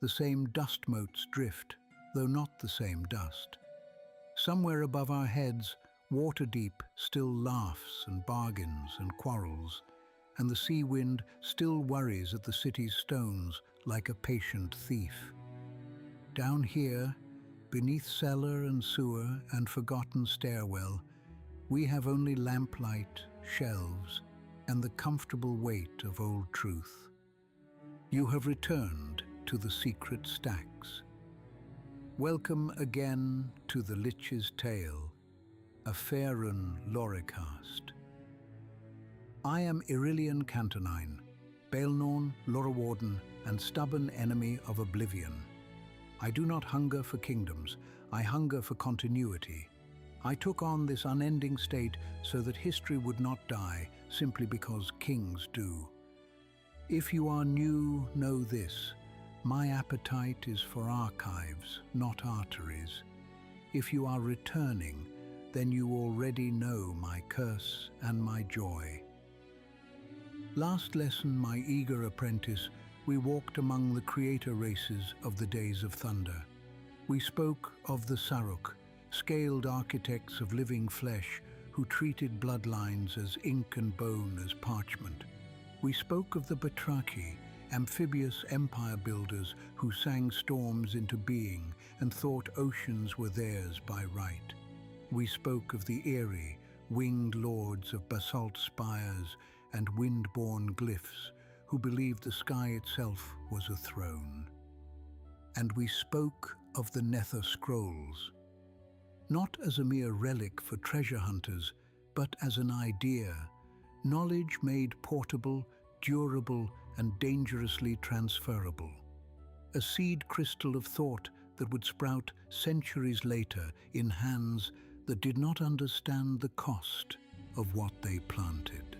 The same dust motes drift, though not the same dust. Somewhere above our heads, Waterdeep still laughs and bargains and quarrels, and the sea wind still worries at the city's stones like a patient thief. Down here, beneath cellar and sewer and forgotten stairwell, we have only lamplight, shelves, and the comfortable weight of old truth. You have returned to the secret stacks. Welcome again to the Lich's Tale, a Faerûn Lorecast. I am Irillian Cantonine, Baelnorn, Lorewarden, and stubborn enemy of oblivion. I do not hunger for kingdoms, I hunger for continuity. I took on this unending state so that history would not die simply because kings do. If you are new, know this. My appetite is for archives, not arteries. If you are returning, then you already know my curse and my joy. Last lesson, my eager apprentice, we walked among the creator races of the days of thunder. We spoke of the Saruk, scaled architects of living flesh who treated bloodlines as ink and bone as parchment. We spoke of the Batraki, amphibious empire builders who sang storms into being and thought oceans were theirs by right. We spoke of the eerie, winged lords of basalt spires and wind-borne glyphs who believed the sky itself was a throne. And we spoke of the Nether Scrolls, not as a mere relic for treasure hunters, but as an idea, knowledge made portable, durable, and dangerously transferable. A seed crystal of thought that would sprout centuries later in hands that did not understand the cost of what they planted.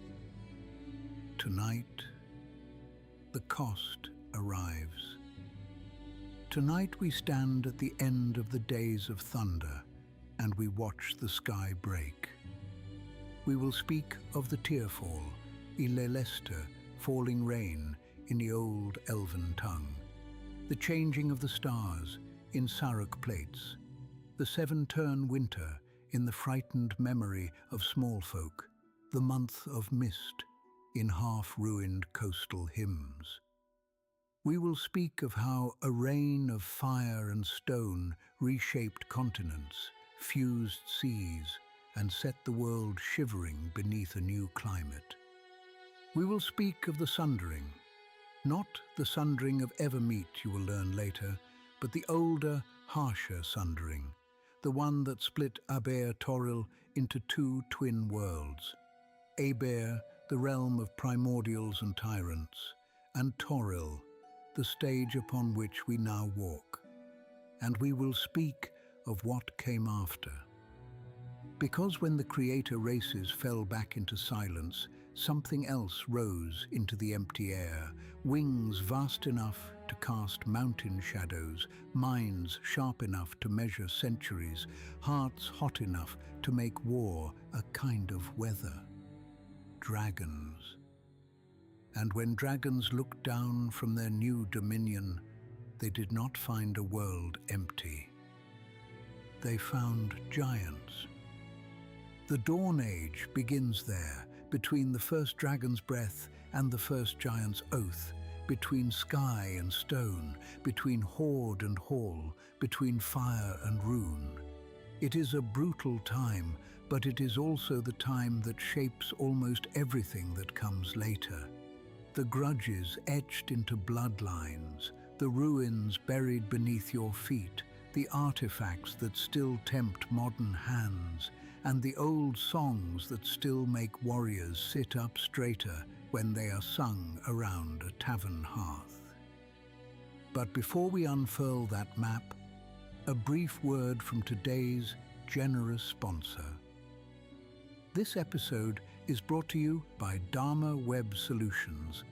Tonight, the cost arrives. Tonight we stand at the end of the days of thunder, and we watch the sky break. We will speak of the Tearfall, Ilelester, falling rain in the old elven tongue, the changing of the stars in Saruk plates, the seven-turn winter in the frightened memory of small folk, the month of mist in half-ruined coastal hymns. We will speak of how a rain of fire and stone reshaped continents, fused seas, and set the world shivering beneath a new climate. We will speak of the sundering, not the sundering of Evermeet you will learn later, but the older, harsher sundering, the one that split Aber Toril into two twin worlds. Aber, the realm of primordials and tyrants, and Toril, the stage upon which we now walk. And we will speak of what came after. Because when the creator races fell back into silence, something else rose into the empty air, wings vast enough to cast mountain shadows, minds sharp enough to measure centuries, hearts hot enough to make war a kind of weather. Dragons. And when dragons looked down from their new dominion, they did not find a world empty. They found giants. The Dawn Age begins there, between the first dragon's breath and the first giant's oath, between sky and stone, between horde and hall, between fire and rune. It is a brutal time, but it is also the time that shapes almost everything that comes later. The grudges etched into bloodlines, the ruins buried beneath your feet, the artifacts that still tempt modern hands, and the old songs that still make warriors sit up straighter when they are sung around a tavern hearth. But before we unfurl that map, a brief word from today's generous sponsor. This episode is brought to you by Dharma Web Solutions,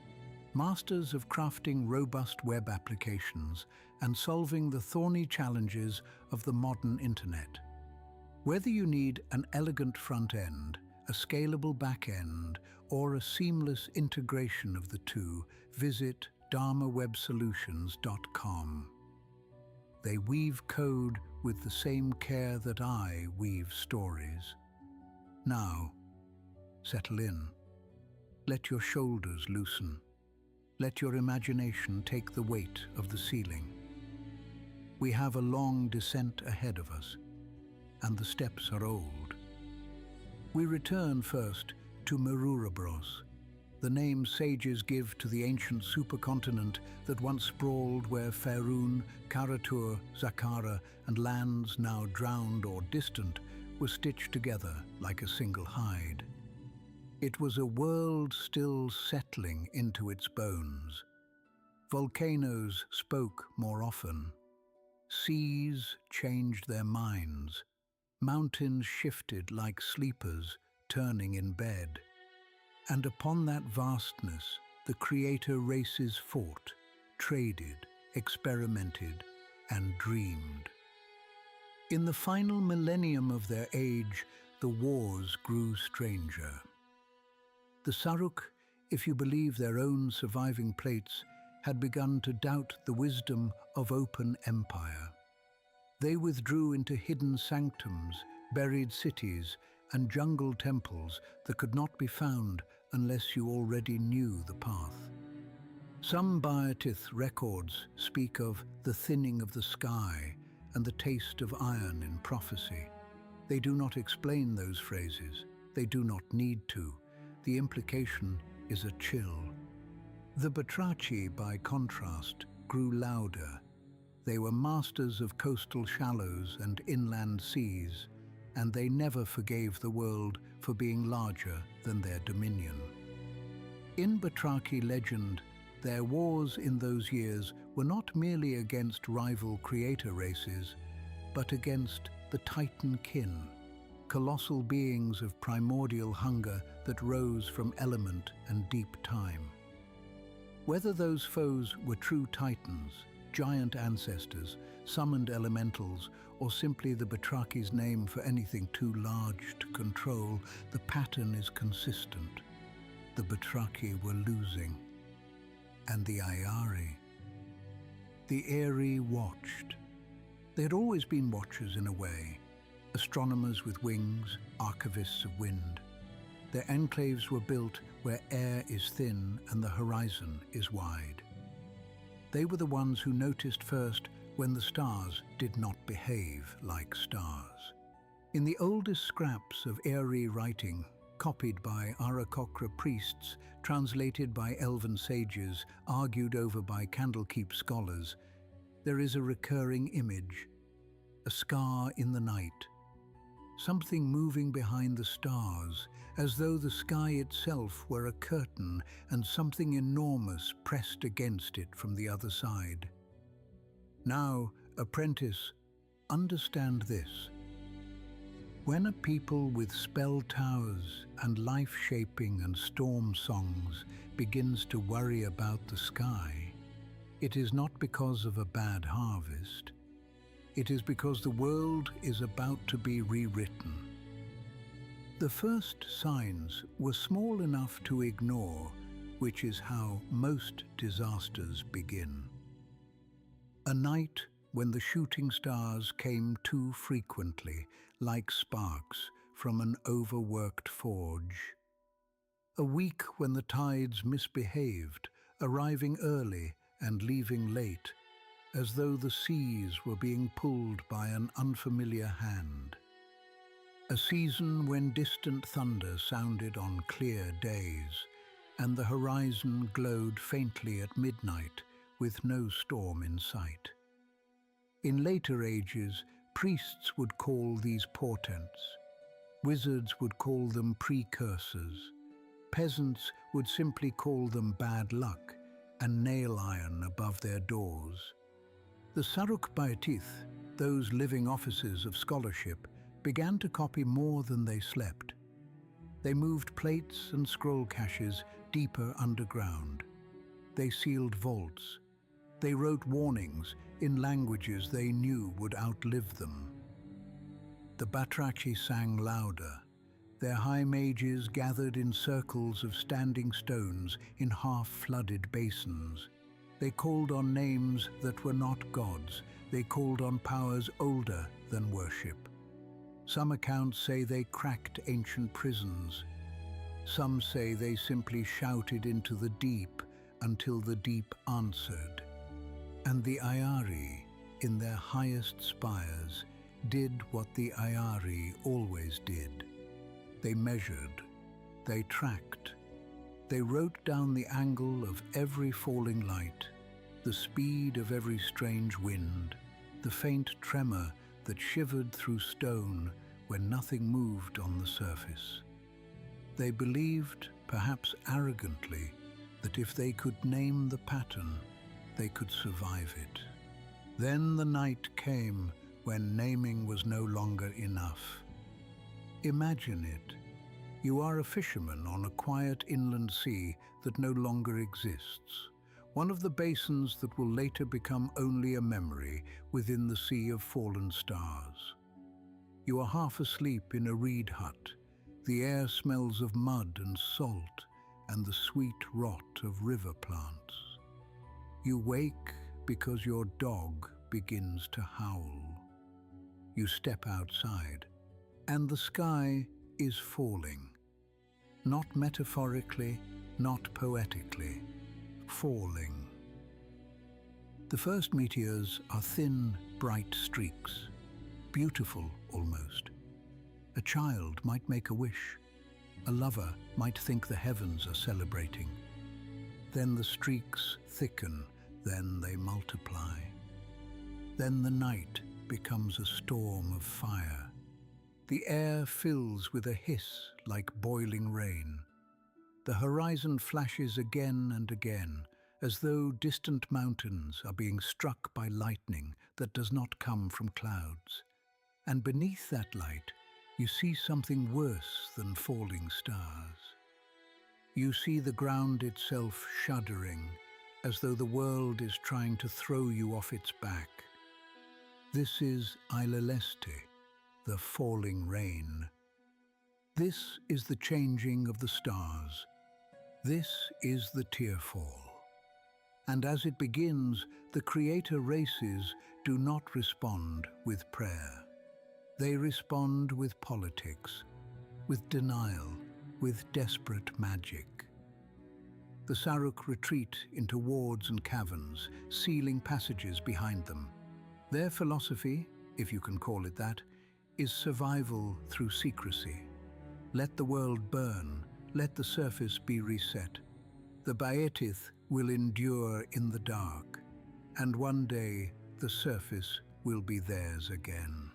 masters of crafting robust web applications and solving the thorny challenges of the modern internet. Whether you need an elegant front end, a scalable back end, or a seamless integration of the two, visit dharmawebsolutions.com. They weave code with the same care that I weave stories. Now, settle in. Let your shoulders loosen. Let your imagination take the weight of the ceiling. We have a long descent ahead of us, and the steps are old. We return first to Merurabros, the name sages give to the ancient supercontinent that once sprawled where Faerûn, Karatur, Zakara, and lands now drowned or distant were stitched together like a single hide. It was a world still settling into its bones. Volcanoes spoke more often. Seas changed their minds. Mountains shifted like sleepers turning in bed. And upon that vastness, the creator races fought, traded, experimented, and dreamed. In the final millennium of their age, the wars grew stranger. The Saruk, if you believe their own surviving plates, had begun to doubt the wisdom of open empire. They withdrew into hidden sanctums, buried cities, and jungle temples that could not be found unless you already knew the path. Some Baatith records speak of the thinning of the sky and the taste of iron in prophecy. They do not explain those phrases. They do not need to. The implication is a chill. The Batrachi, by contrast, grew louder. They were masters of coastal shallows and inland seas, and they never forgave the world for being larger than their dominion. In Batrachi legend, their wars in those years were not merely against rival creator races, but against the Titan kin, colossal beings of primordial hunger that rose from element and deep time. Whether those foes were true titans, giant ancestors, summoned elementals, or simply the Batrachi's name for anything too large to control, the pattern is consistent. The Batrachi were losing. And the Ayari. The Aerie watched. They had always been watchers in a way, astronomers with wings, archivists of wind. Their enclaves were built where air is thin and the horizon is wide. They were the ones who noticed first when the stars did not behave like stars. In the oldest scraps of Aerie writing, copied by Aarakocra priests, translated by elven sages, argued over by Candlekeep scholars, there is a recurring image, a scar in the night, something moving behind the stars, as though the sky itself were a curtain and something enormous pressed against it from the other side. Now, apprentice, understand this. When a people with spell towers and life-shaping and storm songs begins to worry about the sky, it is not because of a bad harvest. It is because the world is about to be rewritten. The first signs were small enough to ignore, which is how most disasters begin. A night when the shooting stars came too frequently, like sparks from an overworked forge. A week when the tides misbehaved, arriving early and leaving late, as though the seas were being pulled by an unfamiliar hand. A season when distant thunder sounded on clear days, and the horizon glowed faintly at midnight with no storm in sight. In later ages, priests would call these portents. Wizards would call them precursors. Peasants would simply call them bad luck and nail iron above their doors. The Saruk Baatith, those living offices of scholarship, began to copy more than they slept. They moved plates and scroll caches deeper underground. They sealed vaults. They wrote warnings in languages they knew would outlive them. The Batrachi sang louder. Their high mages gathered in circles of standing stones in half-flooded basins. They called on names that were not gods. They called on powers older than worship. Some accounts say they cracked ancient prisons. Some say they simply shouted into the deep until the deep answered. And the Ayari, in their highest spires, did what the Ayari always did. They measured, they tracked, they wrote down the angle of every falling light, the speed of every strange wind, the faint tremor that shivered through stone when nothing moved on the surface. They believed, perhaps arrogantly, that if they could name the pattern, they could survive it. Then the night came when naming was no longer enough. Imagine it. You are a fisherman on a quiet inland sea that no longer exists, one of the basins that will later become only a memory within the sea of fallen stars. You are half asleep in a reed hut. The air smells of mud and salt and the sweet rot of river plants. You wake because your dog begins to howl. You step outside, and the sky is falling. Not metaphorically, not poetically, falling. The first meteors are thin, bright streaks, beautiful almost. A child might make a wish. A lover might think the heavens are celebrating. Then the streaks thicken, then they multiply. Then the night becomes a storm of fire. The air fills with a hiss like boiling rain. The horizon flashes again and again, as though distant mountains are being struck by lightning that does not come from clouds. And beneath that light, you see something worse than falling stars. You see the ground itself shuddering, as though the world is trying to throw you off its back. This is Aileleste, the falling rain. This is the changing of the stars. This is the Tearfall. And as it begins, the creator races do not respond with prayer. They respond with politics, with denial, with desperate magic. The Saruk retreat into wards and caverns, sealing passages behind them. Their philosophy, if you can call it that, is survival through secrecy. Let the world burn, let the surface be reset. The Baetith will endure in the dark, and one day the surface will be theirs again.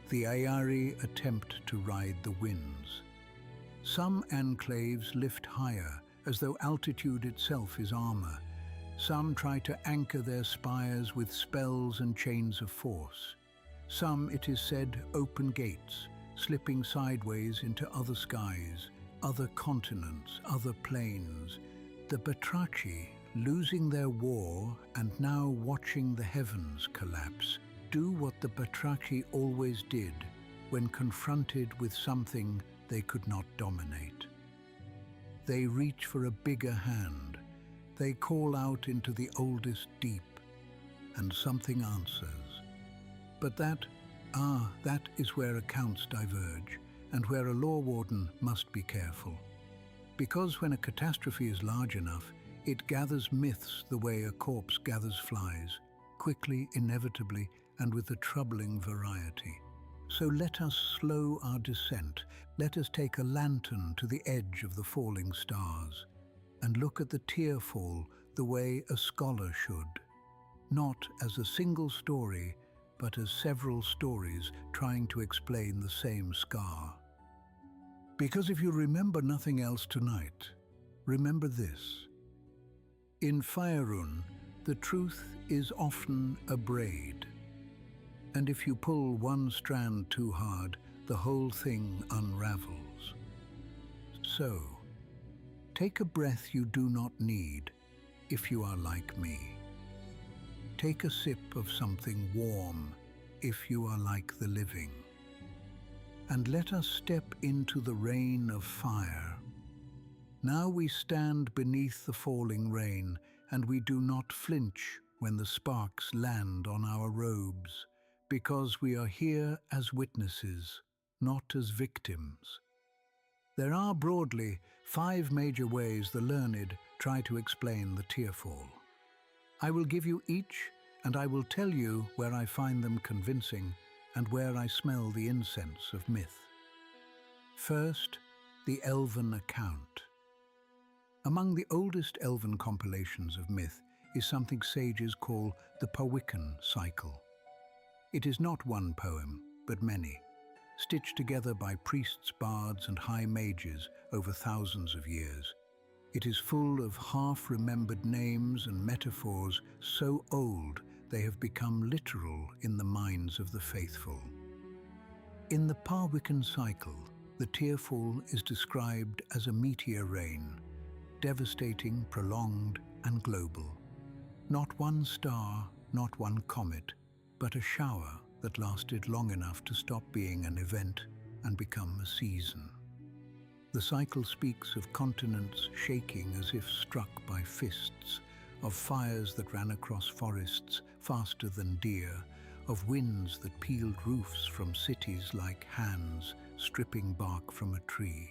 The Ayari attempt to ride the winds. Some enclaves lift higher, as though altitude itself is armor. Some try to anchor their spires with spells and chains of force. Some, it is said, open gates, slipping sideways into other skies, other continents, other planes. The Batrachi, losing their war and now watching the heavens collapse, do what the Batrachi always did when confronted with something they could not dominate. They reach for a bigger hand. They call out into the oldest deep, and something answers. But that is where accounts diverge, and where a law warden must be careful. Because when a catastrophe is large enough, it gathers myths the way a corpse gathers flies, quickly, inevitably, and with a troubling variety. So let us slow our descent. Let us take a lantern to the edge of the falling stars, and look at the Tearfall the way a scholar should. Not as a single story, but as several stories trying to explain the same scar. Because if you remember nothing else tonight, remember this. In Faerûn, the truth is often a braid. And if you pull one strand too hard, the whole thing unravels. So, take a breath you do not need if you are like me. Take a sip of something warm if you are like the living. And let us step into the rain of fire. Now we stand beneath the falling rain, and we do not flinch when the sparks land on our robes, because we are here as witnesses, not as victims. There are broadly 5 major ways the learned try to explain the Tearfall. I will give you each, and I will tell you where I find them convincing and where I smell the incense of myth. First, the Elven account. Among the oldest Elven compilations of myth is something sages call the Faerûn cycle. It is not one poem, but many, stitched together by priests, bards, and high mages over thousands of years. It is full of half-remembered names and metaphors so old they have become literal in the minds of the faithful. In the Faerûn cycle, the Tearfall is described as a meteor rain, devastating, prolonged, and global. Not one star, not one comet, but a shower that lasted long enough to stop being an event and become a season. The cycle speaks of continents shaking as if struck by fists, of fires that ran across forests faster than deer, of winds that peeled roofs from cities like hands stripping bark from a tree.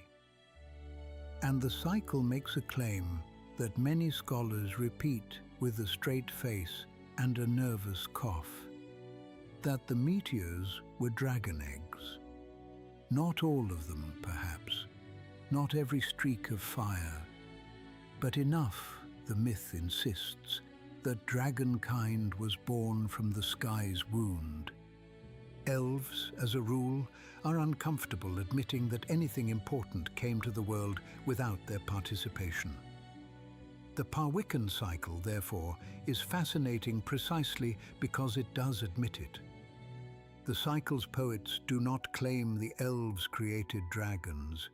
And the cycle makes a claim that many scholars repeat with a straight face and a nervous cough, that the meteors were dragon eggs. Not all of them, perhaps, not every streak of fire, but enough, the myth insists, that dragonkind was born from the sky's wound. Elves, as a rule, are uncomfortable admitting that anything important came to the world without their participation. The Faerûn cycle, therefore, is fascinating precisely because it does admit it. The cycle's poets do not claim the elves created dragons.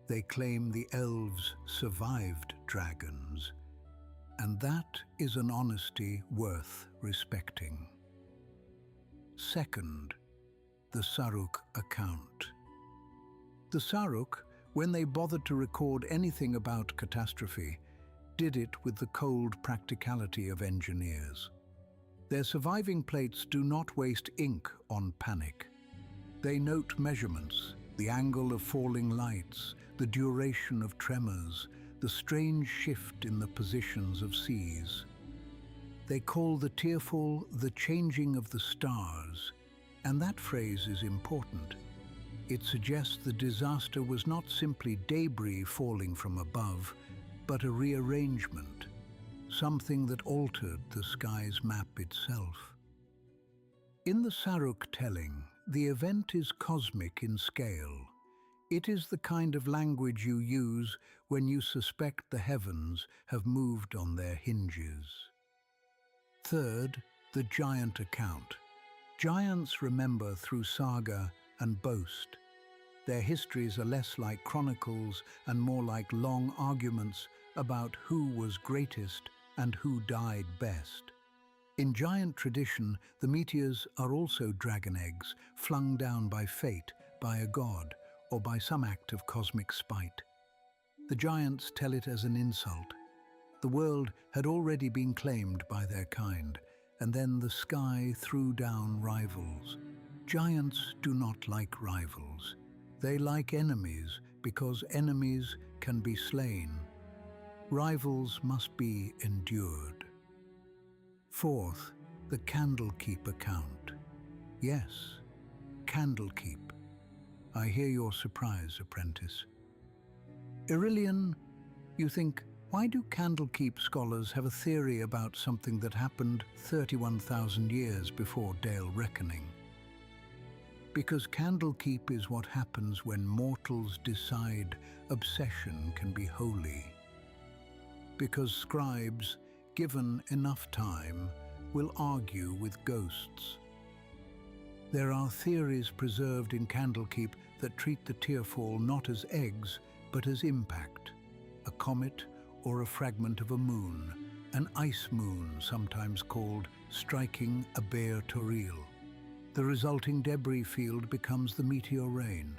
They claim the elves survived dragons. And that is an honesty worth respecting. Second, the Saruk account. The Saruk, when they bothered to record anything about catastrophe, did it with the cold practicality of engineers. Their surviving plates do not waste ink on panic. They note measurements, the angle of falling lights, the duration of tremors, the strange shift in the positions of seas. They call the Tearfall the changing of the stars, and that phrase is important. It suggests the disaster was not simply debris falling from above, but a rearrangement, something that altered the sky's map itself. In the Saruk telling, the event is cosmic in scale. It is the kind of language you use when you suspect the heavens have moved on their hinges. Third, the giant account. Giants remember through saga and boast. Their histories are less like chronicles and more like long arguments about who was greatest and who died best. In giant tradition, the meteors are also dragon eggs, flung down by fate, by a god, or by some act of cosmic spite. The giants tell it as an insult. The world had already been claimed by their kind, and then the sky threw down rivals. Giants do not like rivals. They like enemies because enemies can be slain. Rivals must be endured. Fourth, the Candlekeep account. Yes, Candlekeep. I hear your surprise, apprentice. Aurelian, you think, why do Candlekeep scholars have a theory about something that happened 31,000 years before Dale Reckoning? Because Candlekeep is what happens when mortals decide obsession can be holy. Because scribes, given enough time, will argue with ghosts. There are theories preserved in Candlekeep that treat the Tearfall not as eggs, but as impact, a comet or a fragment of a moon, an ice moon sometimes called striking a bare Toril. The resulting debris field becomes the meteor rain.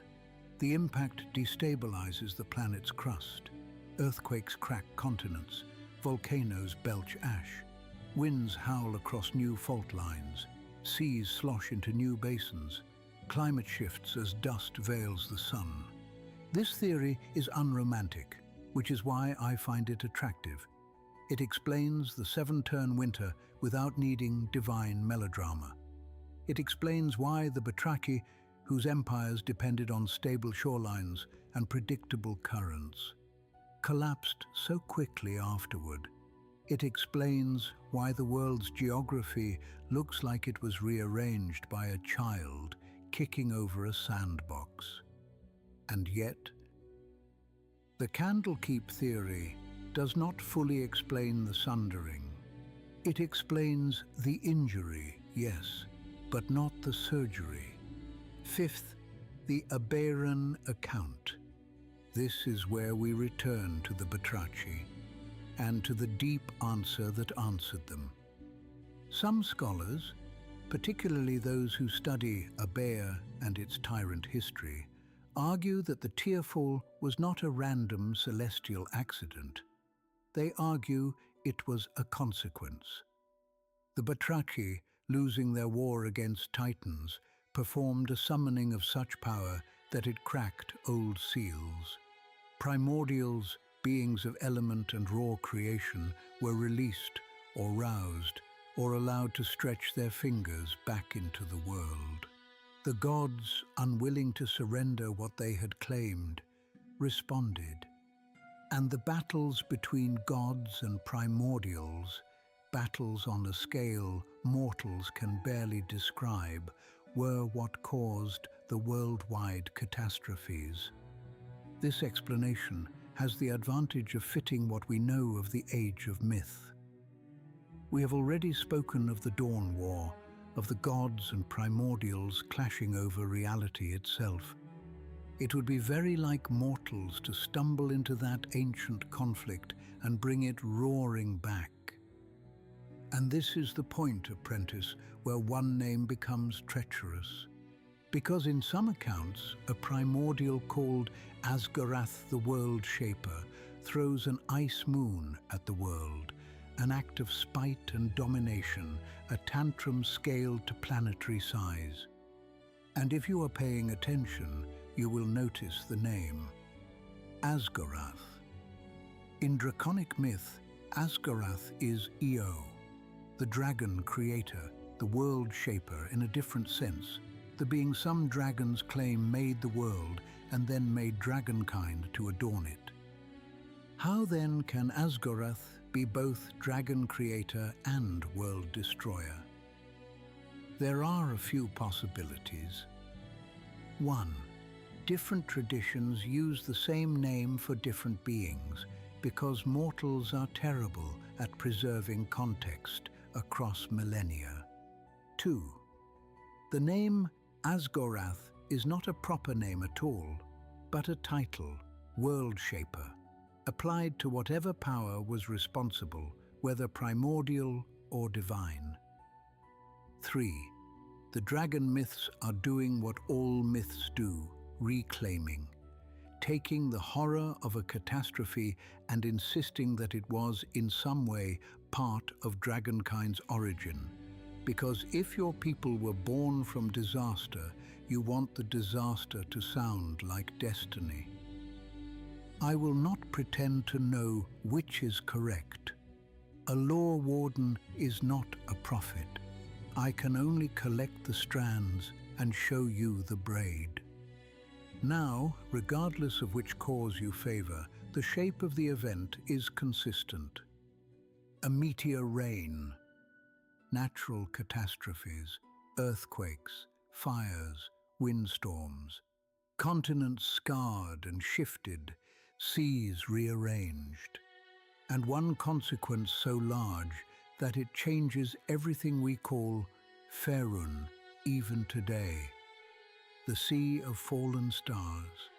The impact destabilizes the planet's crust. Earthquakes crack continents. volcanoes belch ash, winds howl across new fault lines, seas slosh into new basins, climate shifts as dust veils the sun. This theory is unromantic, which is why I find it attractive. It explains the seven-turn winter without needing divine melodrama. It explains why the Batraki, whose empires depended on stable shorelines and predictable currents, collapsed so quickly afterward. It explains why the world's geography looks like it was rearranged by a child kicking over a sandbox. And yet, the Candlekeep theory does not fully explain the sundering. It explains the injury, yes, but not the surgery. Fifth, the Aberan account. This is where we return to the Batrachi and to the deep answer that answered them. Some scholars, particularly those who study Abea and its tyrant history, argue that the Tearfall was not a random celestial accident. They argue it was a consequence. The Batraki, losing their war against Titans, performed a summoning of such power that it cracked old seals. Primordials, beings of element and raw creation, were released or roused or allowed to stretch their fingers back into the world. The gods, unwilling to surrender what they had claimed, responded. And the battles between gods and primordials, battles on a scale mortals can barely describe, were what caused the worldwide catastrophes. This explanation has the advantage of fitting what we know of the age of myth. We have already spoken of the Dawn War, of the gods and primordials clashing over reality itself. It would be very like mortals to stumble into that ancient conflict and bring it roaring back. And this is the point, apprentice, where one name becomes treacherous. Because in some accounts, a primordial called Asgarath the World Shaper throws an ice moon at the world, an act of spite and domination, a tantrum scaled to planetary size. And if you are paying attention, you will notice the name, Asgarath. In Draconic myth, Asgarath is Eo, the dragon creator, the world shaper in a different sense, the being some dragons claim made the world and then made dragonkind to adorn it. How then can Asgarath be both dragon creator and world destroyer? There are a few possibilities. 1. Different traditions use the same name for different beings because mortals are terrible at preserving context across millennia. 2. The name Asgarath is not a proper name at all, but a title, World Shaper, applied to whatever power was responsible, whether primordial or divine. 3. The dragon myths are doing what all myths do, reclaiming, taking the horror of a catastrophe and insisting that it was in some way part of dragonkind's origin. Because if your people were born from disaster, you want the disaster to sound like destiny. I will not pretend to know which is correct. A law warden is not a prophet. I can only collect the strands and show you the braid. Now, regardless of which cause you favor, the shape of the event is consistent. A meteor rain, natural catastrophes, earthquakes, fires, windstorms, continents scarred and shifted, seas rearranged, and one consequence so large that it changes everything we call Faerûn even today, the sea of fallen stars.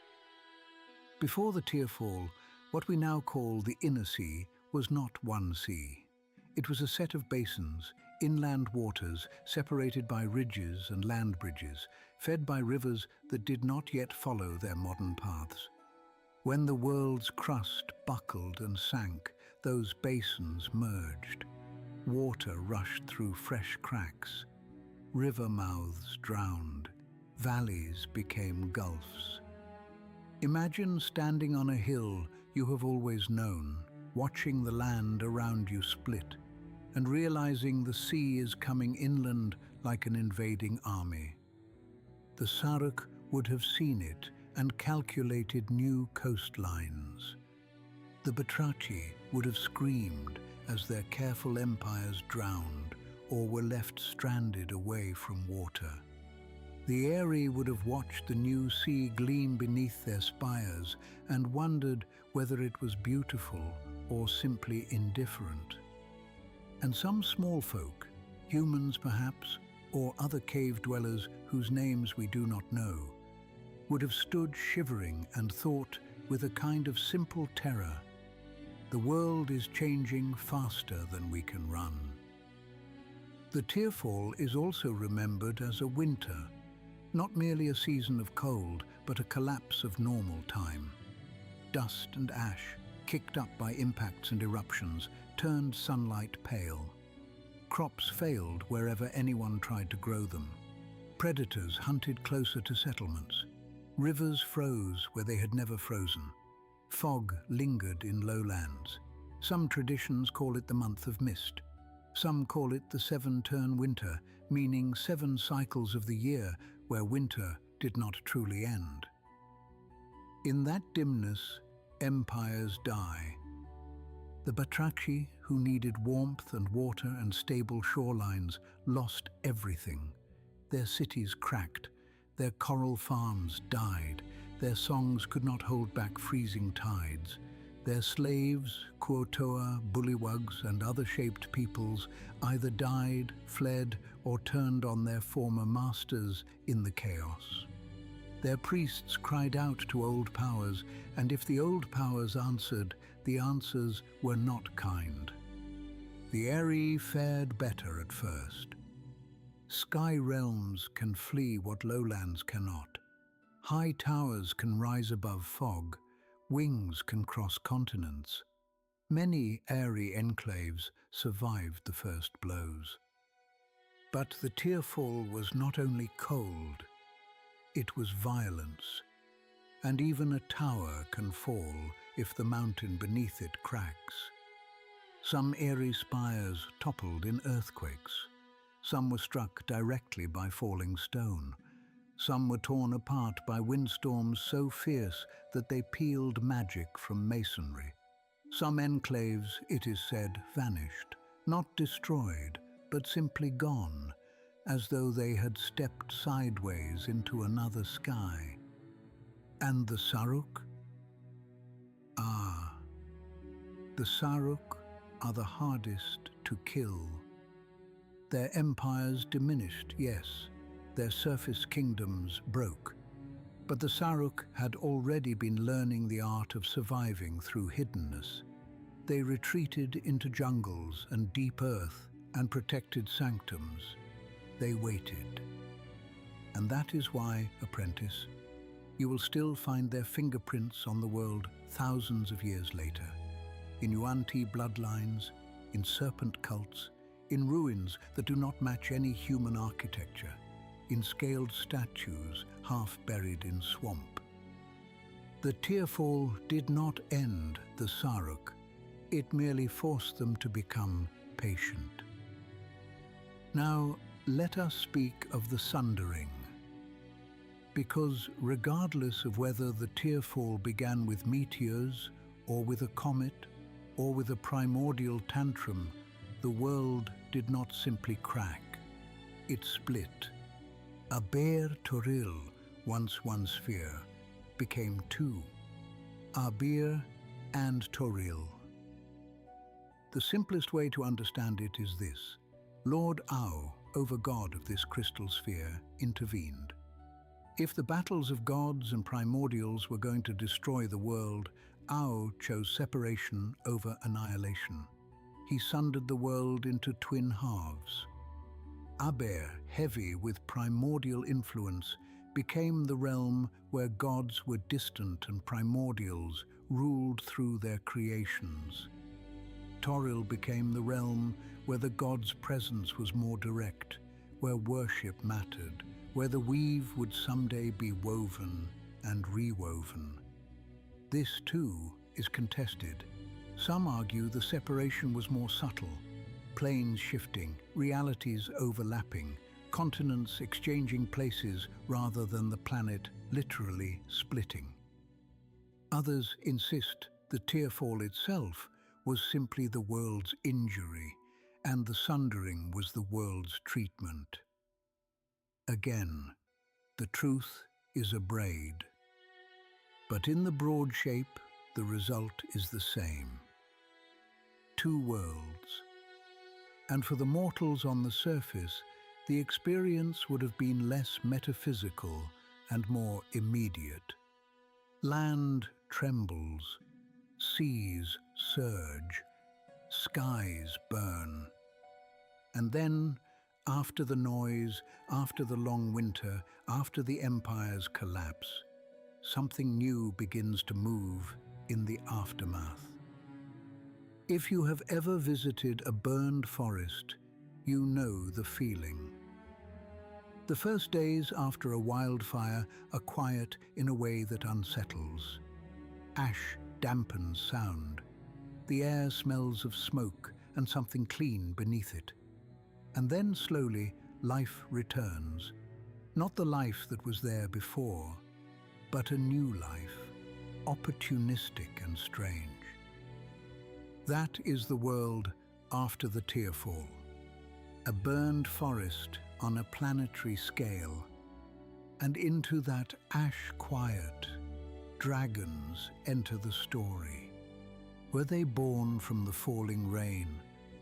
Before the Tearfall, what we now call the Inner Sea was not one sea. It was a set of basins, inland waters separated by ridges and land bridges, fed by rivers that did not yet follow their modern paths. When the world's crust buckled and sank, those basins merged. Water rushed through fresh cracks. River mouths drowned. Valleys became gulfs. Imagine standing on a hill you have always known, watching the land around you split, and realizing the sea is coming inland like an invading army. The Saruk would have seen it and calculated new coastlines. The Batrachi would have screamed as their careful empires drowned or were left stranded away from water. The Aerie would have watched the new sea gleam beneath their spires and wondered whether it was beautiful or simply indifferent. And some small folk, humans perhaps, or other cave dwellers whose names we do not know, would have stood shivering and thought with a kind of simple terror, the world is changing faster than we can run. The Tearfall is also remembered as a winter, not merely a season of cold, but a collapse of normal time. Dust and ash, kicked up by impacts and eruptions, turned sunlight pale. Crops failed wherever anyone tried to grow them. Predators hunted closer to settlements. Rivers froze where they had never frozen. Fog lingered in lowlands. Some traditions call it the month of mist. Some call it the seven-turn winter, meaning 7 cycles of the year where winter did not truly end. In that dimness, empires die. The Batrachi, who needed warmth and water and stable shorelines, lost everything. Their cities cracked, their coral farms died, their songs could not hold back freezing tides. Their slaves, Kuotoa, bullywugs, and other shaped peoples either died, fled, or turned on their former masters in the chaos. Their priests cried out to old powers, and if the old powers answered, the answers were not kind. The Aerie fared better at first. Sky realms can flee what lowlands cannot. High towers can rise above fog. Wings can cross continents. Many Aerie enclaves survived the first blows. But the Tearfall was not only cold, it was violence. And even a tower can fall if the mountain beneath it cracks. Some Aerie spires toppled in earthquakes. Some were struck directly by falling stone. Some were torn apart by windstorms so fierce that they peeled magic from masonry. Some enclaves, it is said, vanished, not destroyed, but simply gone, as though they had stepped sideways into another sky. And the Saruk? Ah, the Saruk are the hardest to kill. Their empires diminished, yes. Their surface kingdoms broke. But the Saruk had already been learning the art of surviving through hiddenness. They retreated into jungles and deep earth and protected sanctums. They waited. And that is why, apprentice, you will still find their fingerprints on the world thousands of years later. In Yuan-Ti bloodlines, in serpent cults, in ruins that do not match any human architecture, in scaled statues half buried in swamp. The Tearfall did not end the Saruk. It merely forced them to become patient. Now, let us speak of the Sundering. Because regardless of whether the Tearfall began with meteors, or with a comet, or with a primordial tantrum, the world did not simply crack. It split. Aber Toril, once one sphere, became 2. Aber and Toril. The simplest way to understand it is this. Lord Au, over-god of this crystal sphere, intervened. If the battles of gods and primordials were going to destroy the world, Au chose separation over annihilation. He sundered the world into twin halves. Aber, heavy with primordial influence, became the realm where gods were distant and primordials ruled through their creations. Toril became the realm where the god's presence was more direct, where worship mattered, where the weave would someday be woven and rewoven. This, too, is contested. Some argue the separation was more subtle, planes shifting, realities overlapping, continents exchanging places rather than the planet literally splitting. Others insist the Tearfall itself was simply the world's injury, and the sundering was the world's treatment. Again, the truth is a braid. But in the broad shape, the result is the same. Two worlds. And for the mortals on the surface, the experience would have been less metaphysical and more immediate. Land trembles, seas surge, skies burn. And then, after the noise, after the long winter, after the empire's collapse, something new begins to move in the aftermath. If you have ever visited a burned forest, you know the feeling. The first days after a wildfire are quiet in a way that unsettles. Ash dampens sound. The air smells of smoke and something clean beneath it. And then slowly, life returns. Not the life that was there before, but a new life, opportunistic and strange. That is the world after the Tearfall. A burned forest on a planetary scale. And into that ash quiet, dragons enter the story. Were they born from the falling rain?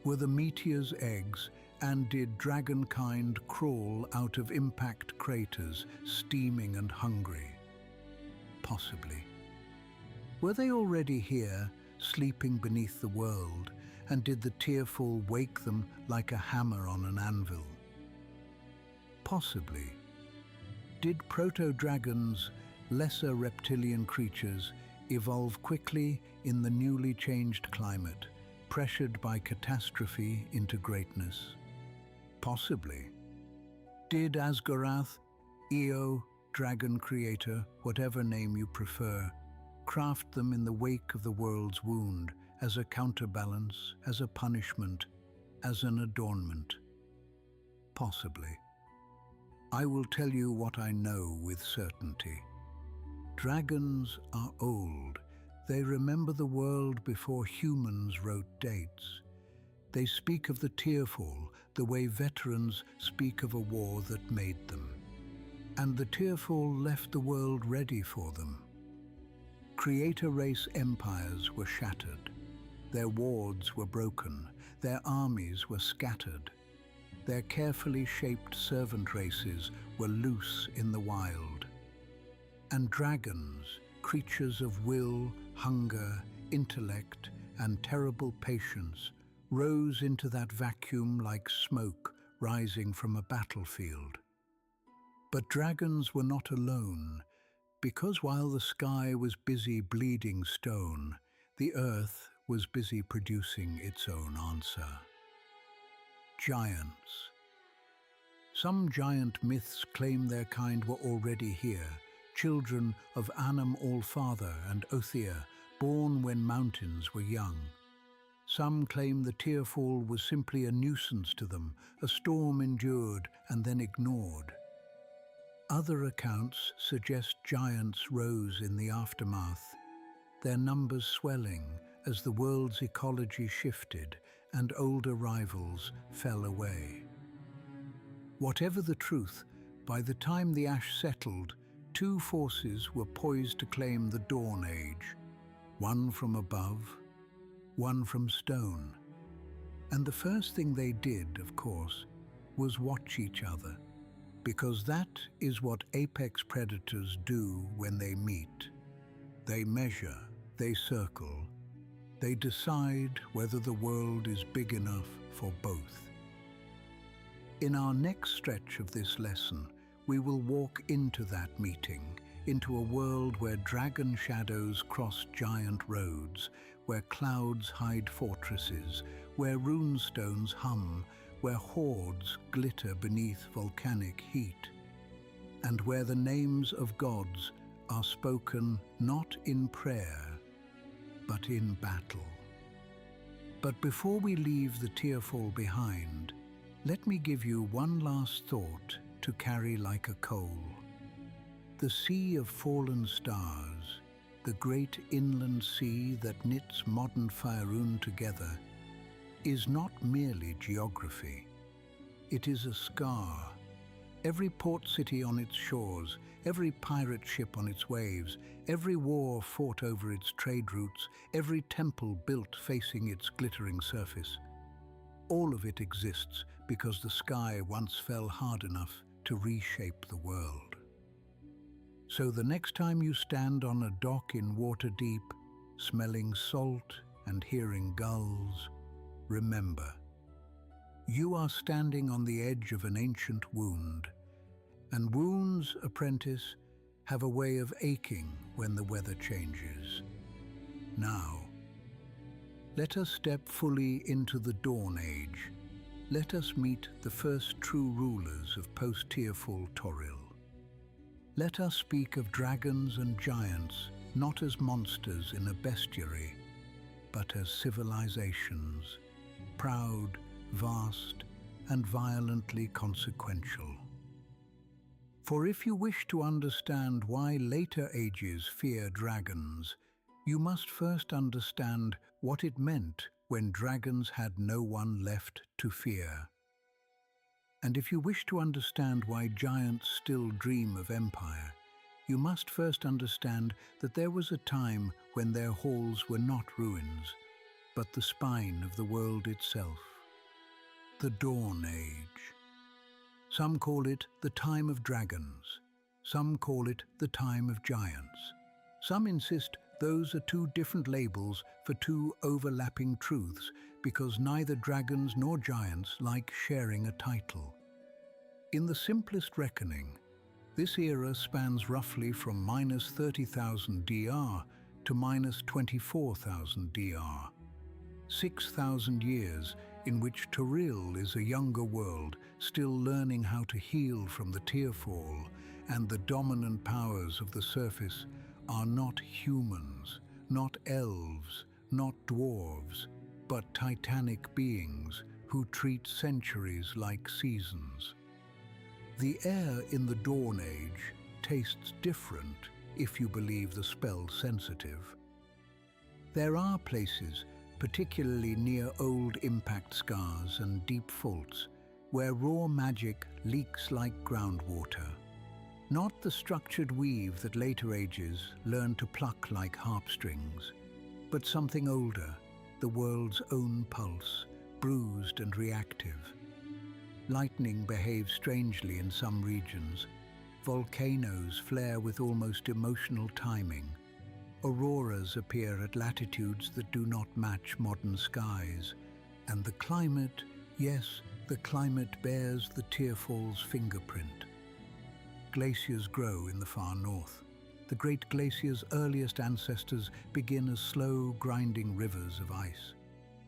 Were the meteor's eggs, and did dragonkind crawl out of impact craters, steaming and hungry? Possibly. Were they already here, sleeping beneath the world, and did the Tearfall wake them like a hammer on an anvil? Possibly. Did proto-dragons, lesser reptilian creatures, evolve quickly in the newly changed climate, pressured by catastrophe into greatness? Possibly. Did Asgarath, Eo, dragon creator, whatever name you prefer, craft them in the wake of the world's wound, as a counterbalance, as a punishment, as an adornment? Possibly. I will tell you what I know with certainty. Dragons are old. They remember the world before humans wrote dates. They speak of the Tearfall the way veterans speak of a war that made them. And the Tearfall left the world ready for them. Creator race empires were shattered. Their wards were broken. Their armies were scattered. Their carefully shaped servant races were loose in the wild. And dragons, creatures of will, hunger, intellect, and terrible patience, rose into that vacuum like smoke rising from a battlefield. But dragons were not alone, because while the sky was busy bleeding stone, the earth was busy producing its own answer. Giants. Some giant myths claim their kind were already here, children of Anam Allfather and Othia, born when mountains were young. Some claim the Tearfall was simply a nuisance to them, a storm endured and then ignored. Other accounts suggest giants rose in the aftermath, their numbers swelling as the world's ecology shifted and older rivals fell away. Whatever the truth, by the time the ash settled, two forces were poised to claim the Dawn Age, one from above, one from stone. And the first thing they did, of course, was watch each other, because that is what apex predators do when they meet. They measure, they circle, they decide whether the world is big enough for both. In our next stretch of this lesson, we will walk into that meeting, into a world where dragon shadows cross giant roads, where clouds hide fortresses, where runestones hum, where hordes glitter beneath volcanic heat, and where the names of gods are spoken not in prayer, but in battle. But before we leave the Tearfall behind, let me give you one last thought to carry like a coal. The sea of fallen stars, the great inland sea that knits modern Faerûn together, is not merely geography. It is a scar. Every port city on its shores, every pirate ship on its waves, every war fought over its trade routes, every temple built facing its glittering surface, all of it exists because the sky once fell hard enough to reshape the world. So the next time you stand on a dock in Waterdeep, smelling salt and hearing gulls, remember, you are standing on the edge of an ancient wound, and wounds, apprentice, have a way of aching when the weather changes. Now, let us step fully into the Dawn Age. Let us meet the first true rulers of post-Tearfall Toril. Let us speak of dragons and giants not as monsters in a bestiary, but as civilizations, proud, vast, and violently consequential. For if you wish to understand why later ages fear dragons, you must first understand what it meant when dragons had no one left to fear. And if you wish to understand why giants still dream of empire, you must first understand that there was a time when their halls were not ruins, but the spine of the world itself. The Dawn Age. Some call it the time of dragons. Some call it the time of giants. Some insist those are two different labels for two overlapping truths because neither dragons nor giants like sharing a title. In the simplest reckoning, this era spans roughly from minus 30,000 DR to minus 24,000 DR. 6,000 years in which Toril is a younger world, still learning how to heal from the Tearfall, and the dominant powers of the surface are not humans, not elves, not dwarves, but titanic beings who treat centuries like seasons. The air in the Dawn Age tastes different if you believe the spell sensitive. There are places, particularly near old impact scars and deep faults, where raw magic leaks like groundwater. Not the structured weave that later ages learned to pluck like harpstrings, but something older, the world's own pulse, bruised and reactive. Lightning behaves strangely in some regions. Volcanoes flare with almost emotional timing. Auroras appear at latitudes that do not match modern skies. And the climate, yes, the climate bears the Tearfall's fingerprint. Glaciers grow in the far north. The great glacier's earliest ancestors begin as slow, grinding rivers of ice.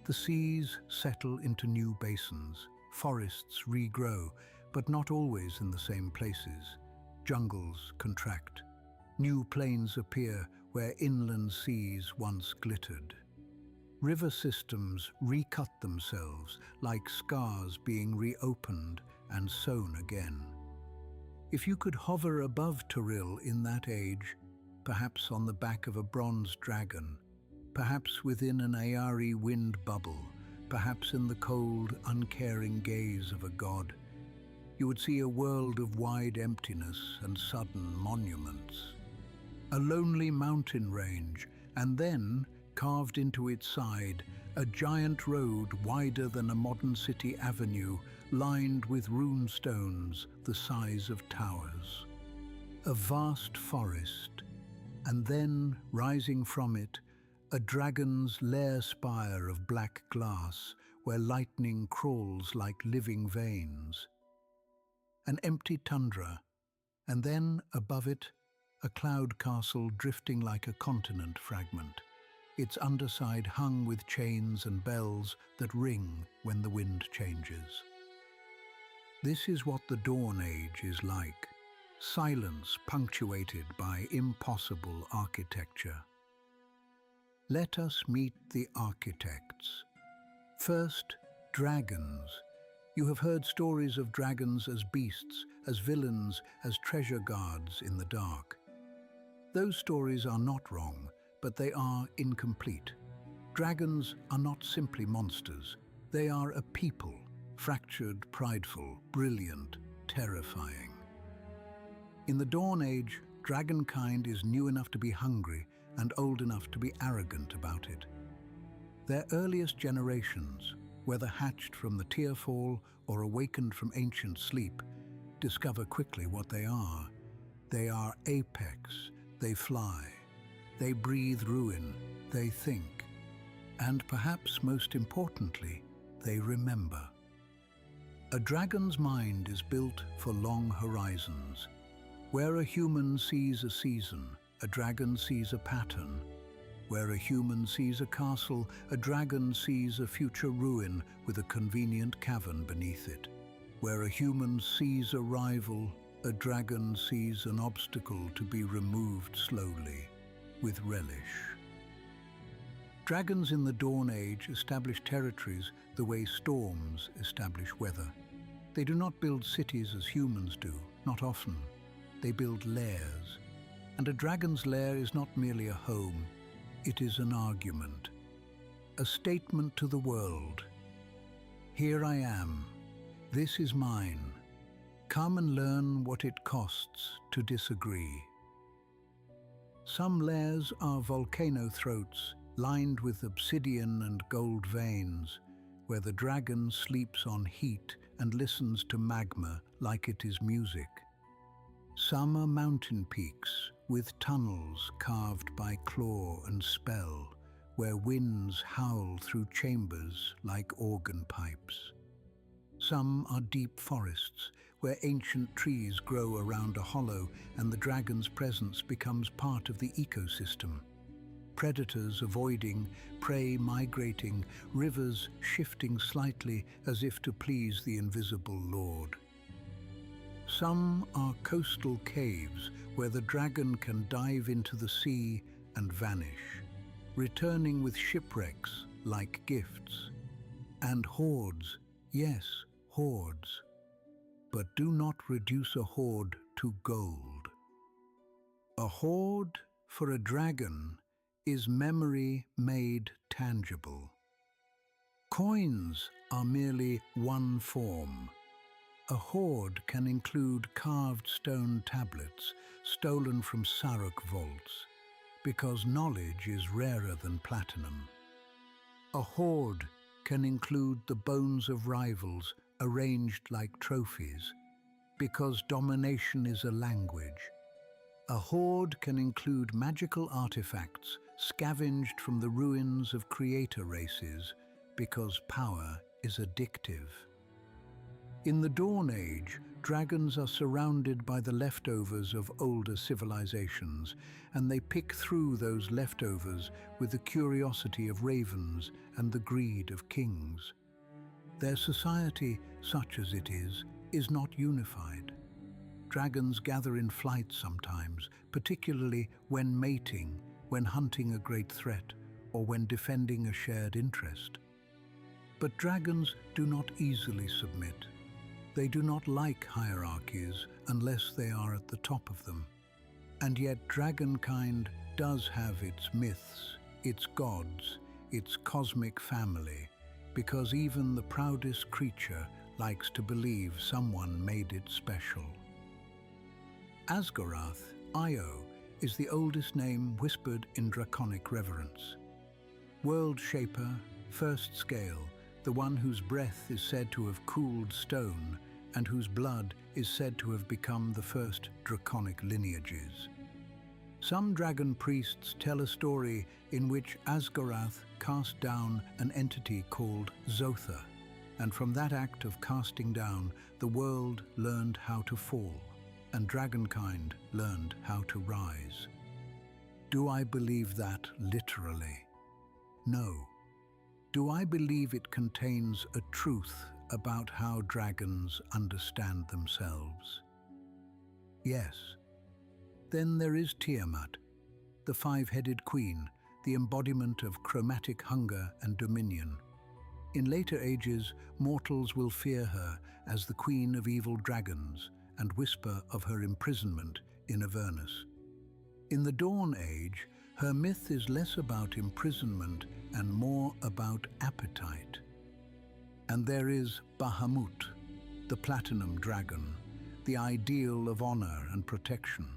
The seas settle into new basins. Forests regrow, but not always in the same places. Jungles contract. New plains appear where inland seas once glittered. River systems recut themselves like scars being reopened and sewn again. If you could hover above Toril in that age, perhaps on the back of a bronze dragon, perhaps within an Ayari wind bubble, perhaps in the cold, uncaring gaze of a god, you would see a world of wide emptiness and sudden monuments. A lonely mountain range, and then, carved into its side, a giant road wider than a modern city avenue, lined with rune stones the size of towers. A vast forest, and then, rising from it, a dragon's lair spire of black glass where lightning crawls like living veins. An empty tundra, and then, above it, a cloud castle drifting like a continent fragment, its underside hung with chains and bells that ring when the wind changes. This is what the Dawn Age is like. Silence punctuated by impossible architecture. Let us meet the architects. First, dragons. You have heard stories of dragons as beasts, as villains, as treasure guards in the dark. Those stories are not wrong, but they are incomplete. Dragons are not simply monsters. They are a people, fractured, prideful, brilliant, terrifying. In the Dawn Age, dragonkind is new enough to be hungry and old enough to be arrogant about it. Their earliest generations, whether hatched from the Tearfall or awakened from ancient sleep, discover quickly what they are. They are apex, they fly, they breathe ruin, they think, and perhaps most importantly, they remember. A dragon's mind is built for long horizons. Where a human sees a season, a dragon sees a pattern. Where a human sees a castle, a dragon sees a future ruin with a convenient cavern beneath it. Where a human sees a rival, a dragon sees an obstacle to be removed slowly, with relish. Dragons in the Dawn Age establish territories the way storms establish weather. They do not build cities as humans do, not often. They build lairs. And a dragon's lair is not merely a home, it is an argument, a statement to the world. Here I am. This is mine. Come and learn what it costs to disagree. Some lairs are volcano throats lined with obsidian and gold veins, where the dragon sleeps on heat and listens to magma like it is music. Some are mountain peaks with tunnels carved by claw and spell, where winds howl through chambers like organ pipes. Some are deep forests, where ancient trees grow around a hollow and the dragon's presence becomes part of the ecosystem. Predators avoiding, prey migrating, rivers shifting slightly as if to please the invisible lord. Some are coastal caves where the dragon can dive into the sea and vanish, returning with shipwrecks like gifts. And hordes, yes, hordes. But do not reduce a hoard to gold. A hoard for a dragon is memory made tangible. Coins are merely one form. A hoard can include carved stone tablets stolen from Saruk vaults, because knowledge is rarer than platinum. A hoard can include the bones of rivals arranged like trophies, because domination is a language. A hoard can include magical artifacts scavenged from the ruins of creator races, because power is addictive. In the Dawn Age, dragons are surrounded by the leftovers of older civilizations, and they pick through those leftovers with the curiosity of ravens and the greed of kings. Their society, such as it is not unified. Dragons gather in flight sometimes, particularly when mating, when hunting a great threat, or when defending a shared interest. But dragons do not easily submit. They do not like hierarchies unless they are at the top of them. And yet dragonkind does have its myths, its gods, its cosmic family, because even the proudest creature likes to believe someone made it special. Asgarath, Io, is the oldest name whispered in draconic reverence. World shaper, first scale, the one whose breath is said to have cooled stone and whose blood is said to have become the first draconic lineages. Some dragon priests tell a story in which Asgarath cast down an entity called Zotha, and from that act of casting down, the world learned how to fall, and dragonkind learned how to rise. Do I believe that literally? No. Do I believe it contains a truth about how dragons understand themselves? Yes. Then there is Tiamat, the five-headed queen, the embodiment of chromatic hunger and dominion. In later ages, mortals will fear her as the queen of evil dragons and whisper of her imprisonment in Avernus. In the Dawn Age, her myth is less about imprisonment and more about appetite. And there is Bahamut, the platinum dragon, the ideal of honor and protection.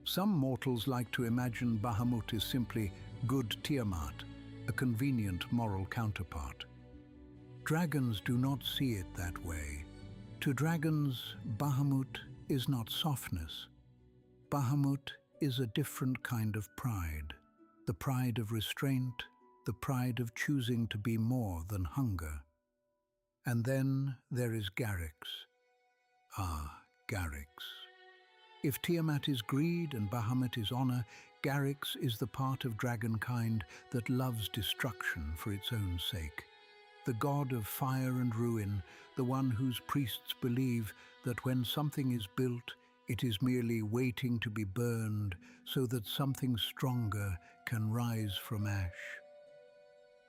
Some mortals like to imagine Bahamut is simply good Tiamat, a convenient moral counterpart. Dragons do not see it that way. To dragons, Bahamut is not softness. Bahamut is a different kind of pride, the pride of restraint, the pride of choosing to be more than hunger. And then there is Garrix. Ah, Garrix. If Tiamat is greed and Bahamut is honor, Garrix is the part of dragonkind that loves destruction for its own sake. The god of fire and ruin, the one whose priests believe that when something is built, it is merely waiting to be burned so that something stronger can rise from ash.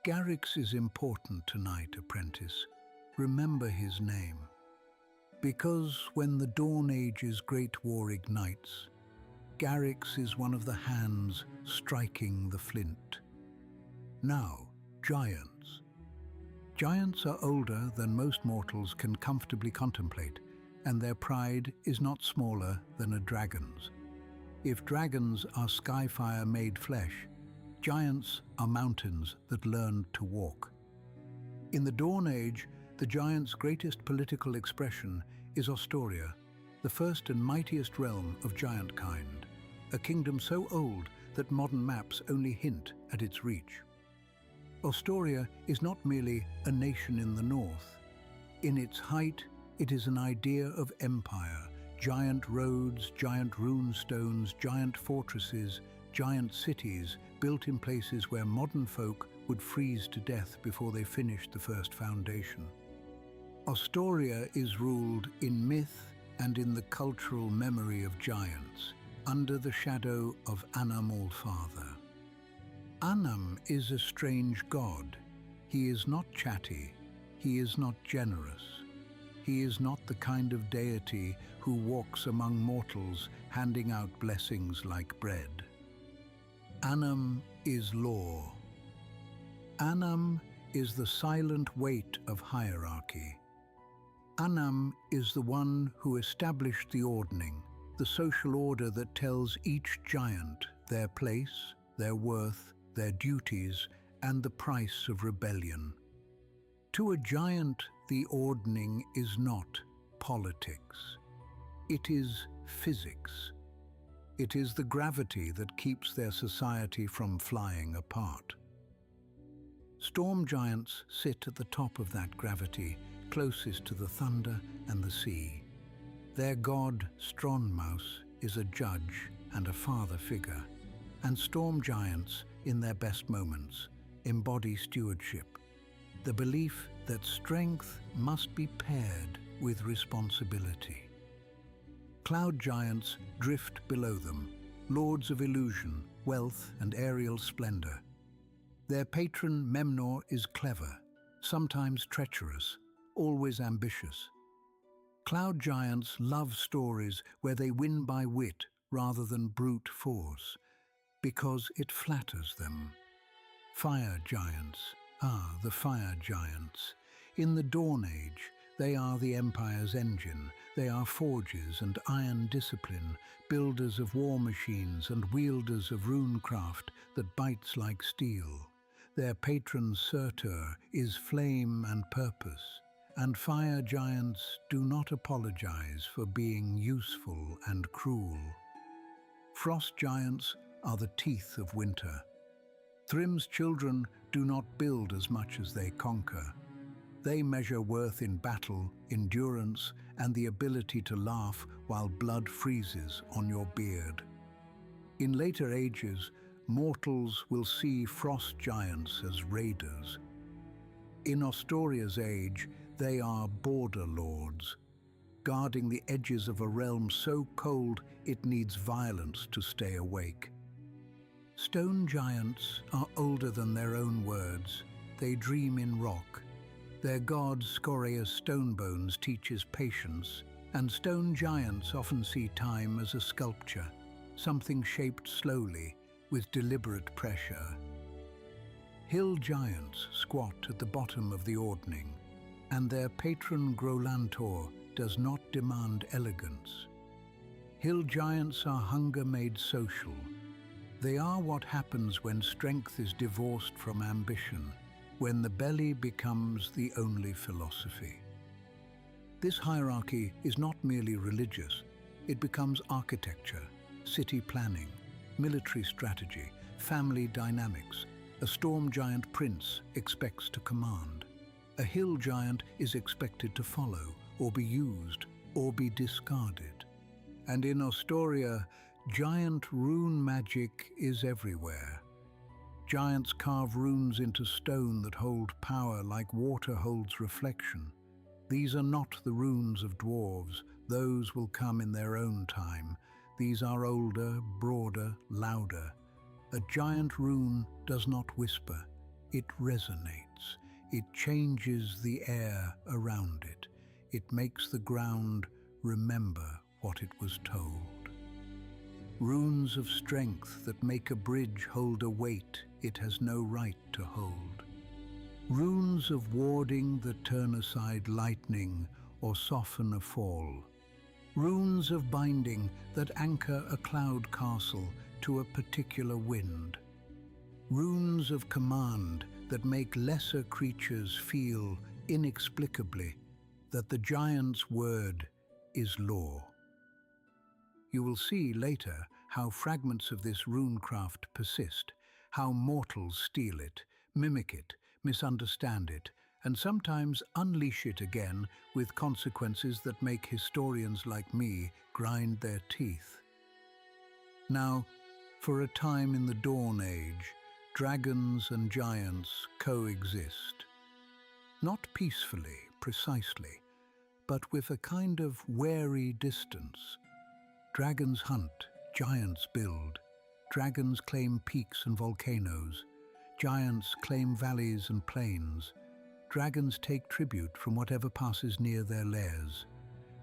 Garrix is important tonight, apprentice. Remember his name. Because when the Dawn Age's great war ignites, Garrix is one of the hands striking the flint. Now, giants. Giants are older than most mortals can comfortably contemplate, and their pride is not smaller than a dragon's. If dragons are skyfire made flesh, giants are mountains that learned to walk. In the Dawn Age, the giant's greatest political expression is Ostoria, the first and mightiest realm of giant kind, a kingdom so old that modern maps only hint at its reach. Ostoria is not merely a nation in the north. In its height, it is an idea of empire, giant roads, giant rune stones, giant fortresses, giant cities built in places where modern folk would freeze to death before they finished the first foundation. Ostoria is ruled in myth and in the cultural memory of giants, under the shadow of Anam Allfather. Anam is a strange god. He is not chatty. He is not generous. He is not the kind of deity who walks among mortals handing out blessings like bread. Anam is law. Anam is the silent weight of hierarchy. Anam is the one who established the ordning, the social order that tells each giant their place, their worth, their duties, and the price of rebellion. To a giant, the ordning is not politics. It is physics. It is the gravity that keeps their society from flying apart. Storm giants sit at the top of that gravity, closest to the thunder and the sea. Their god, Stronmaus, is a judge and a father figure, and storm giants, in their best moments, embody stewardship, the belief that strength must be paired with responsibility. Cloud giants drift below them, lords of illusion, wealth, and aerial splendor. Their patron Memnor is clever, sometimes treacherous, always ambitious. Cloud giants love stories where they win by wit rather than brute force, because it flatters them. Fire giants. Ah, the fire giants. In the Dawn Age, they are the Empire's engine. They are forgers and iron discipline, builders of war machines and wielders of runecraft that bites like steel. Their patron Surtur is flame and purpose, and fire giants do not apologize for being useful and cruel. Frost giants are the teeth of winter. Thrym's children do not build as much as they conquer. They measure worth in battle, endurance, and the ability to laugh while blood freezes on your beard. In later ages, mortals will see frost giants as raiders. In Ostoria's age, they are border lords, guarding the edges of a realm so cold it needs violence to stay awake. Stone giants are older than their own words. They dream in rock. Their god Scoria's Stonebones teaches patience, and stone giants often see time as a sculpture, something shaped slowly, with deliberate pressure. Hill giants squat at the bottom of the ordning, and their patron Grolantor does not demand elegance. Hill giants are hunger made social. They are what happens when strength is divorced from ambition, when the belly becomes the only philosophy. This hierarchy is not merely religious. It becomes architecture, city planning, military strategy, family dynamics. A storm giant prince expects to command. A hill giant is expected to follow, or be used, or be discarded. And in Ostoria, giant rune magic is everywhere. Giants carve runes into stone that hold power like water holds reflection. These are not the runes of dwarves. Those will come in their own time. These are older, broader, louder. A giant rune does not whisper. It resonates. It changes the air around it. It makes the ground remember what it was told. Runes of strength that make a bridge hold a weight it has no right to hold. Runes of warding that turn aside lightning or soften a fall. Runes of binding that anchor a cloud castle to a particular wind. Runes of command that make lesser creatures feel inexplicably that the giant's word is law. You will see later how fragments of this runecraft persist, how mortals steal it, mimic it, misunderstand it, and sometimes unleash it again with consequences that make historians like me grind their teeth. Now, for a time in the Dawn Age, dragons and giants coexist. Not peacefully, precisely, but with a kind of wary distance. Dragons hunt, giants build. Dragons claim peaks and volcanoes. Giants claim valleys and plains. Dragons take tribute from whatever passes near their lairs.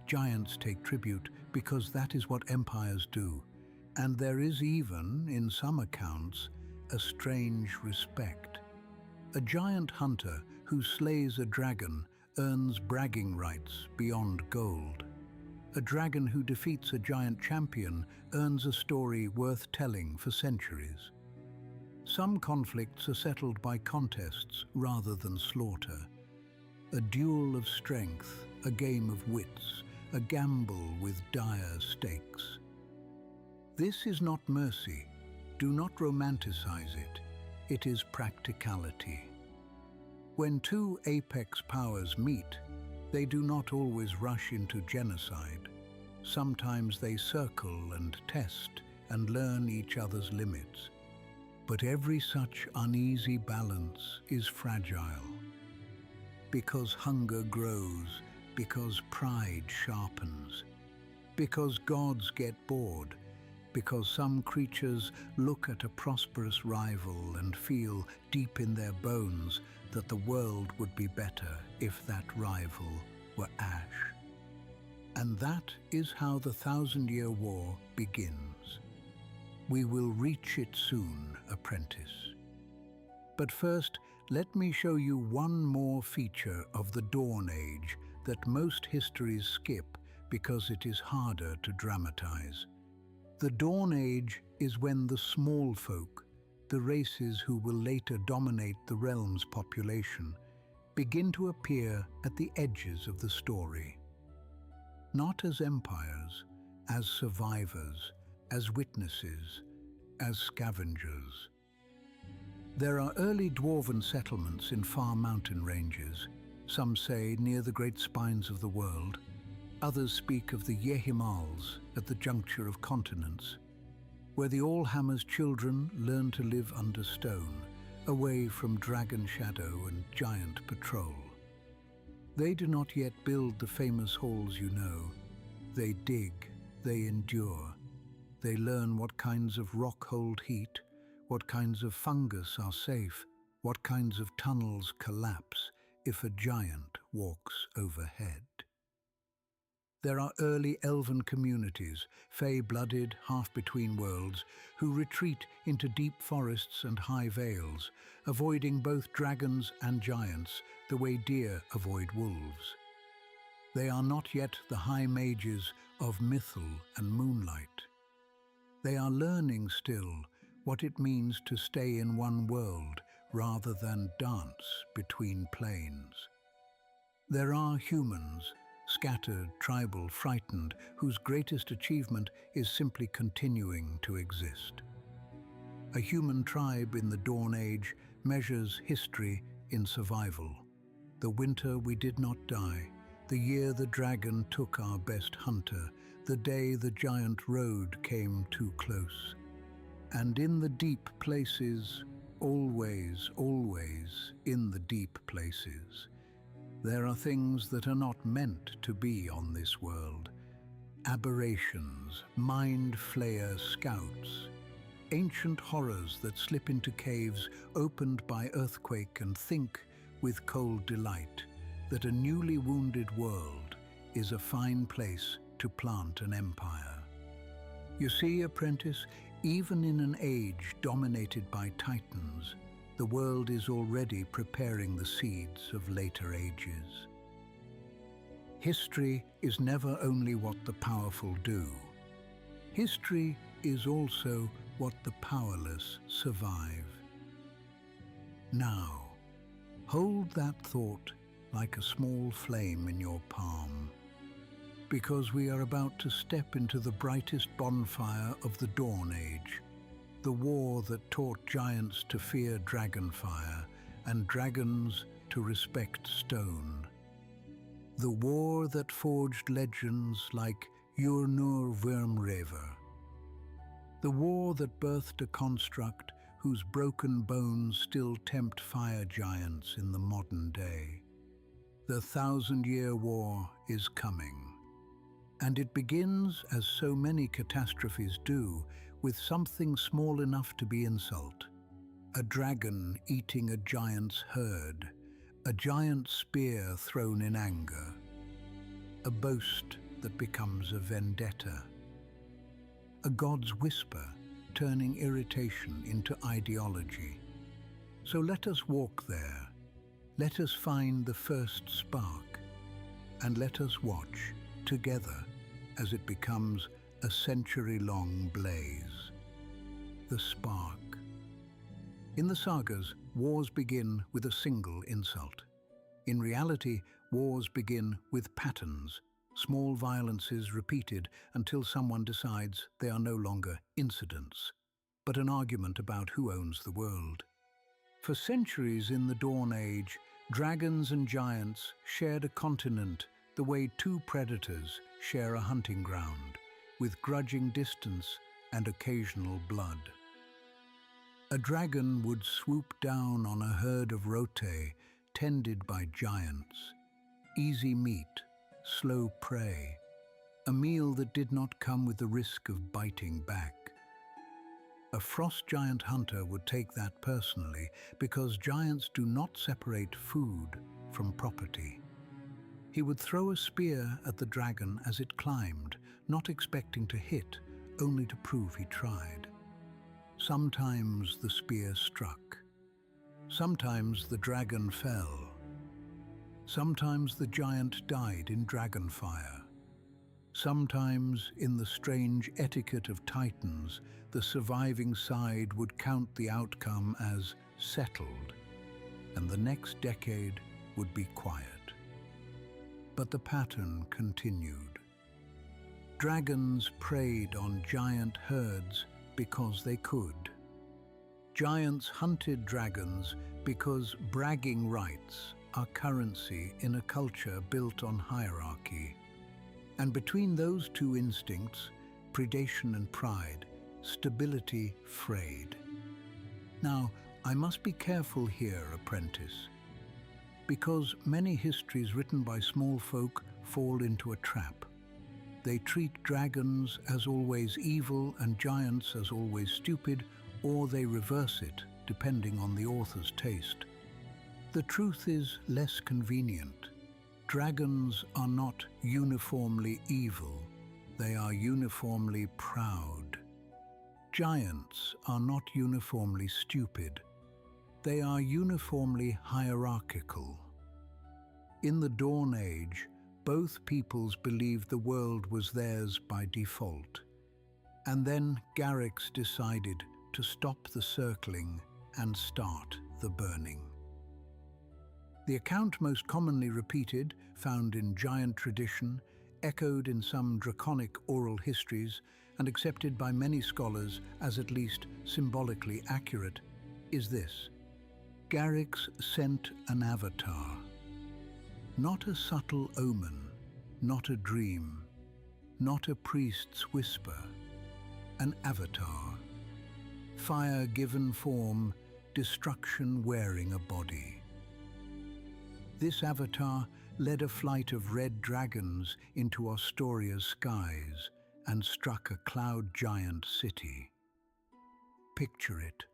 Giants take tribute because that is what empires do. And there is even, in some accounts, a strange respect. A giant hunter who slays a dragon earns bragging rights beyond gold. A dragon who defeats a giant champion earns a story worth telling for centuries. Some conflicts are settled by contests rather than slaughter. A duel of strength, a game of wits, a gamble with dire stakes. This is not mercy. Do not romanticize it. It is practicality. When two apex powers meet, they do not always rush into genocide. Sometimes they circle and test and learn each other's limits. But every such uneasy balance is fragile. Because hunger grows, because pride sharpens, because gods get bored, because some creatures look at a prosperous rival and feel deep in their bones that the world would be better if that rival were ash. And that is how the 1,000-Year War begins. We will reach it soon, apprentice. But first, let me show you one more feature of the Dawn Age that most histories skip because it is harder to dramatize. The Dawn Age is when the small folk, the races who will later dominate the realm's population, begin to appear at the edges of the story. Not as empires, as survivors, as witnesses, as scavengers. There are early dwarven settlements in far mountain ranges, some say near the great spines of the world. Others speak of the Yehimals at the juncture of continents. where the Allhammer's children learn to live under stone, away from dragon shadow and giant patrol. They do not yet build the famous halls you know. They dig, they endure. They learn what kinds of rock hold heat, what kinds of fungus are safe, what kinds of tunnels collapse if a giant walks overhead. There are early elven communities, fey-blooded, half-between worlds, who retreat into deep forests and high vales, avoiding both dragons and giants the way deer avoid wolves. They are not yet the high mages of Mythal and Moonlight. They are learning still what it means to stay in one world rather than dance between planes. There are humans, scattered, tribal, frightened, whose greatest achievement is simply continuing to exist. A human tribe in the Dawn Age measures history in survival. The winter we did not die, the year the dragon took our best hunter, the day the giant road came too close. And in the deep places, always, always in the deep places, there are things that are not meant to be on this world. Aberrations, mind flayer scouts, ancient horrors that slip into caves opened by earthquake and think with cold delight that a newly wounded world is a fine place to plant an empire. You see, apprentice, even in an age dominated by titans, the world is already preparing the seeds of later ages. History is never only what the powerful do. History is also what the powerless survive. Now, hold that thought like a small flame in your palm, because we are about to step into the brightest bonfire of the Dawn Age, the war that taught giants to fear dragonfire and dragons to respect stone. The war that forged legends like Urnur Wormrever. The war that birthed a construct whose broken bones still tempt fire giants in the modern day. The 1,000-year war is coming. And it begins, as so many catastrophes do, with something small enough to be insult. A dragon eating a giant's herd, a giant spear thrown in anger, a boast that becomes a vendetta, a god's whisper turning irritation into ideology. So let us walk there, let us find the first spark, and let us watch together as it becomes a century-long blaze. The spark. In the sagas, wars begin with a single insult. In reality, wars begin with patterns, small violences repeated until someone decides they are no longer incidents, but an argument about who owns the world. For centuries in the Dawn Age, dragons and giants shared a continent the way two predators share a hunting ground, with grudging distance and occasional blood. A dragon would swoop down on a herd of rote tended by giants. Easy meat, slow prey, a meal that did not come with the risk of biting back. A frost giant hunter would take that personally because giants do not separate food from property. He would throw a spear at the dragon as it climbed, not expecting to hit, only to prove he tried. Sometimes the spear struck. Sometimes the dragon fell. Sometimes the giant died in dragonfire. Sometimes, in the strange etiquette of titans, the surviving side would count the outcome as settled, and the next decade would be quiet. But the pattern continued. Dragons preyed on giant herds because they could. Giants hunted dragons because bragging rights are currency in a culture built on hierarchy. And between those two instincts, predation and pride, stability frayed. Now, I must be careful here, apprentice, because many histories written by small folk fall into a trap. They treat dragons as always evil and giants as always stupid, or they reverse it, depending on the author's taste. The truth is less convenient. Dragons are not uniformly evil, they are uniformly proud. Giants are not uniformly stupid, they are uniformly hierarchical. In the Dawn Age, both peoples believed the world was theirs by default. And then Garrix decided to stop the circling and start the burning. The account most commonly repeated, found in giant tradition, echoed in some draconic oral histories, and accepted by many scholars as at least symbolically accurate, is this: Garrix sent an avatar. Not a subtle omen, not a dream, not a priest's whisper, an avatar. Fire given form, destruction wearing a body. This avatar led a flight of red dragons into Ostoria's skies and struck a cloud giant city. Picture it,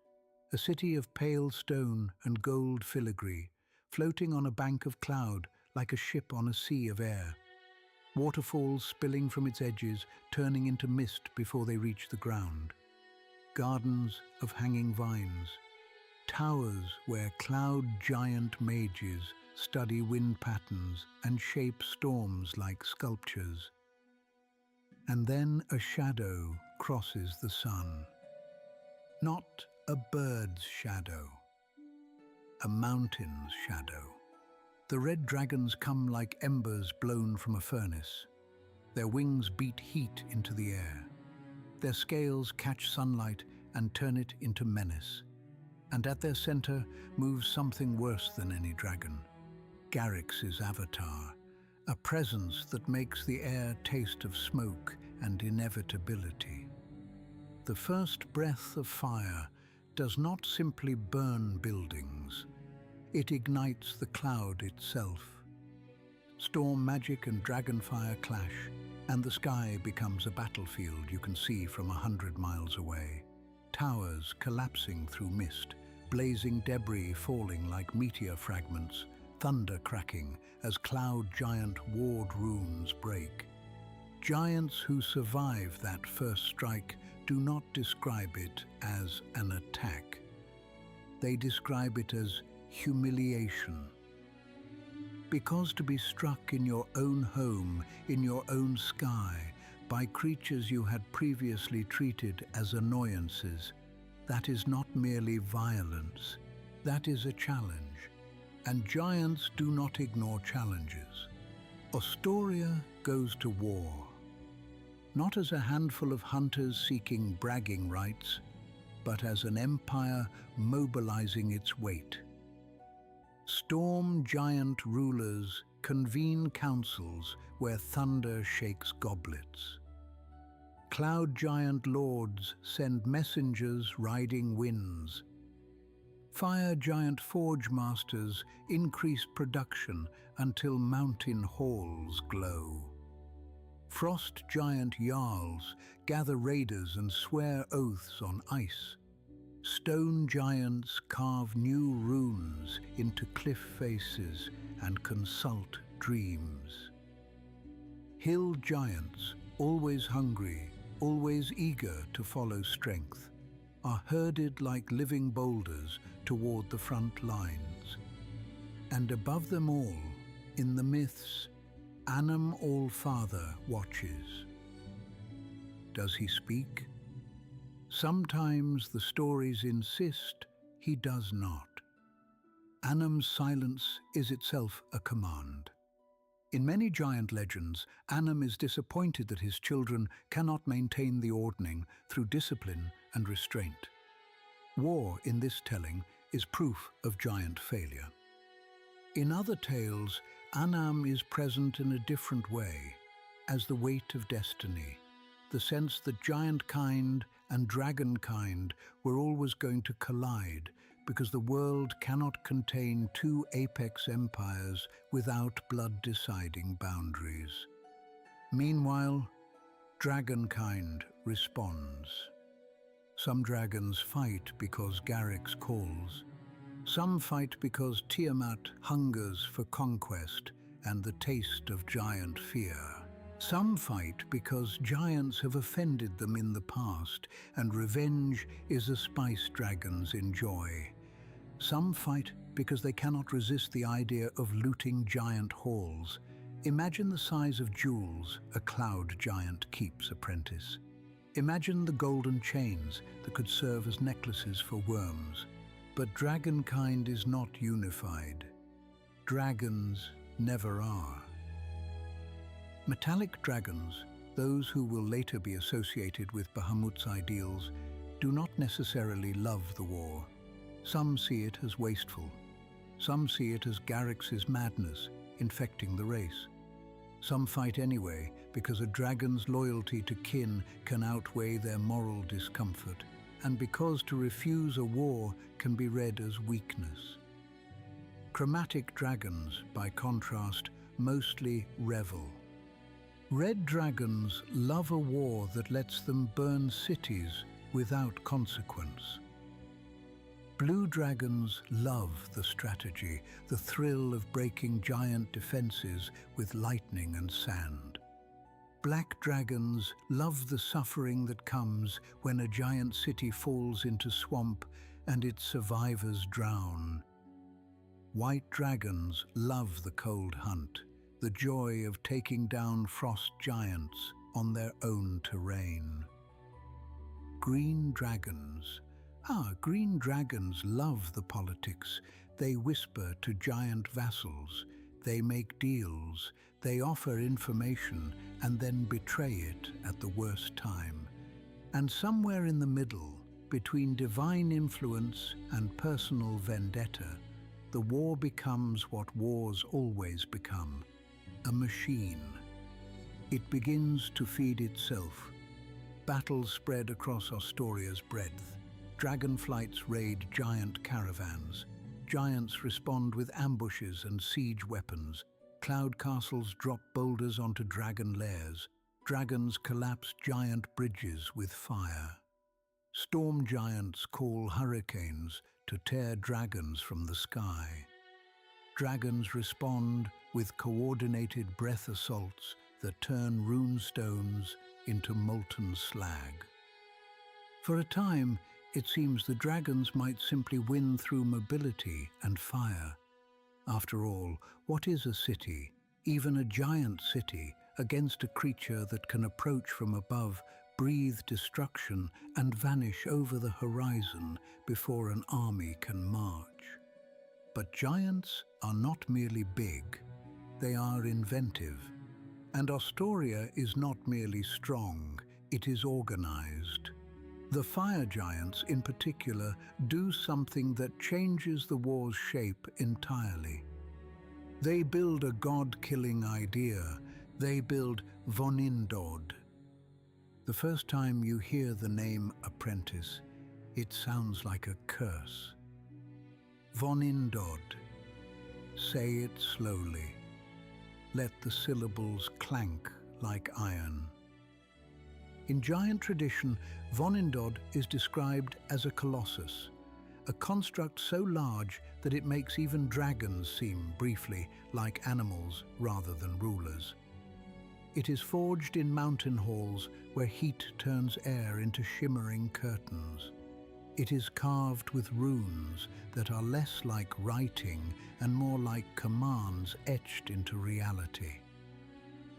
a city of pale stone and gold filigree, floating on a bank of cloud like a ship on a sea of air. Waterfalls spilling from its edges, turning into mist before they reach the ground. Gardens of hanging vines. Towers where cloud giant mages study wind patterns and shape storms like sculptures. And then a shadow crosses the sun. Not a bird's shadow, a mountain's shadow. The red dragons come like embers blown from a furnace. Their wings beat heat into the air. Their scales catch sunlight and turn it into menace. And at their center moves something worse than any dragon. Garrix's avatar, a presence that makes the air taste of smoke and inevitability. The first breath of fire does not simply burn buildings, it ignites the cloud itself. Storm magic and dragonfire clash, and the sky becomes a battlefield you can see from 100 miles away. Towers collapsing through mist, blazing debris falling like meteor fragments, thunder cracking as cloud giant ward runes break. Giants who survive that first strike do not describe it as an attack. They describe it as humiliation. Because to be struck in your own home, in your own sky, by creatures you had previously treated as annoyances, that is not merely violence, that is a challenge. And giants do not ignore challenges. Ostoria goes to war, not as a handful of hunters seeking bragging rights, but as an empire mobilizing its weight. Storm giant rulers convene councils where thunder shakes goblets. Cloud giant lords send messengers riding winds. Fire giant forge masters increase production until mountain halls glow. Frost giant jarls gather raiders and swear oaths on ice. Stone giants carve new runes into cliff faces and consult dreams. Hill giants, always hungry, always eager to follow strength, are herded like living boulders toward the front lines. And above them all, in the myths, Annam All-Father watches. Does he speak? Sometimes the stories insist he does not. Annam's silence is itself a command. In many giant legends, Annam is disappointed that his children cannot maintain the ordning through discipline and restraint. War, in this telling, is proof of giant failure. In other tales, Annam is present in a different way, as the weight of destiny, the sense that giant kind and dragonkind were always going to collide because the world cannot contain two apex empires without blood-deciding boundaries. Meanwhile, dragonkind responds. Some dragons fight because Garrix calls. Some fight because Tiamat hungers for conquest and the taste of giant fear. Some fight because giants have offended them in the past, and revenge is a spice dragons enjoy. Some fight because they cannot resist the idea of looting giant halls. Imagine the size of jewels a cloud giant keeps apprentice. Imagine the golden chains that could serve as necklaces for worms. But dragonkind is not unified. Dragons never are. Metallic dragons, those who will later be associated with Bahamut's ideals, do not necessarily love the war. Some see it as wasteful. Some see it as Garrix's madness, infecting the race. Some fight anyway because a dragon's loyalty to kin can outweigh their moral discomfort, and because to refuse a war can be read as weakness. Chromatic dragons, by contrast, mostly revel. Red dragons love a war that lets them burn cities without consequence. Blue dragons love the strategy, the thrill of breaking giant defenses with lightning and sand. Black dragons love the suffering that comes when a giant city falls into swamp and its survivors drown. White dragons love the cold hunt, the joy of taking down frost giants on their own terrain. Green dragons. Green dragons love the politics. They whisper to giant vassals. They make deals. They offer information and then betray it at the worst time. And somewhere in the middle, between divine influence and personal vendetta, the war becomes what wars always become: a machine. It begins to feed itself. Battles spread across Astoria's breadth. Dragonflights raid giant caravans. Giants respond with ambushes and siege weapons. Cloud castles drop boulders onto dragon lairs. Dragons collapse giant bridges with fire. Storm giants call hurricanes to tear dragons from the sky. Dragons respond with coordinated breath assaults that turn rune stones into molten slag. For a time, it seems the dragons might simply win through mobility and fire. After all, what is a city, even a giant city, against a creature that can approach from above, breathe destruction, and vanish over the horizon before an army can march? But giants are not merely big, they are inventive. And Astoria is not merely strong, it is organized. The fire giants, in particular, do something that changes the war's shape entirely. They build a god-killing idea. They build Vonindod. The first time you hear the name apprentice, it sounds like a curse. Vonindod. Say it slowly. Let the syllables clank like iron. In giant tradition, Vonindod is described as a colossus, a construct so large that it makes even dragons seem, briefly, like animals rather than rulers. It is forged in mountain halls where heat turns air into shimmering curtains. It is carved with runes that are less like writing and more like commands etched into reality.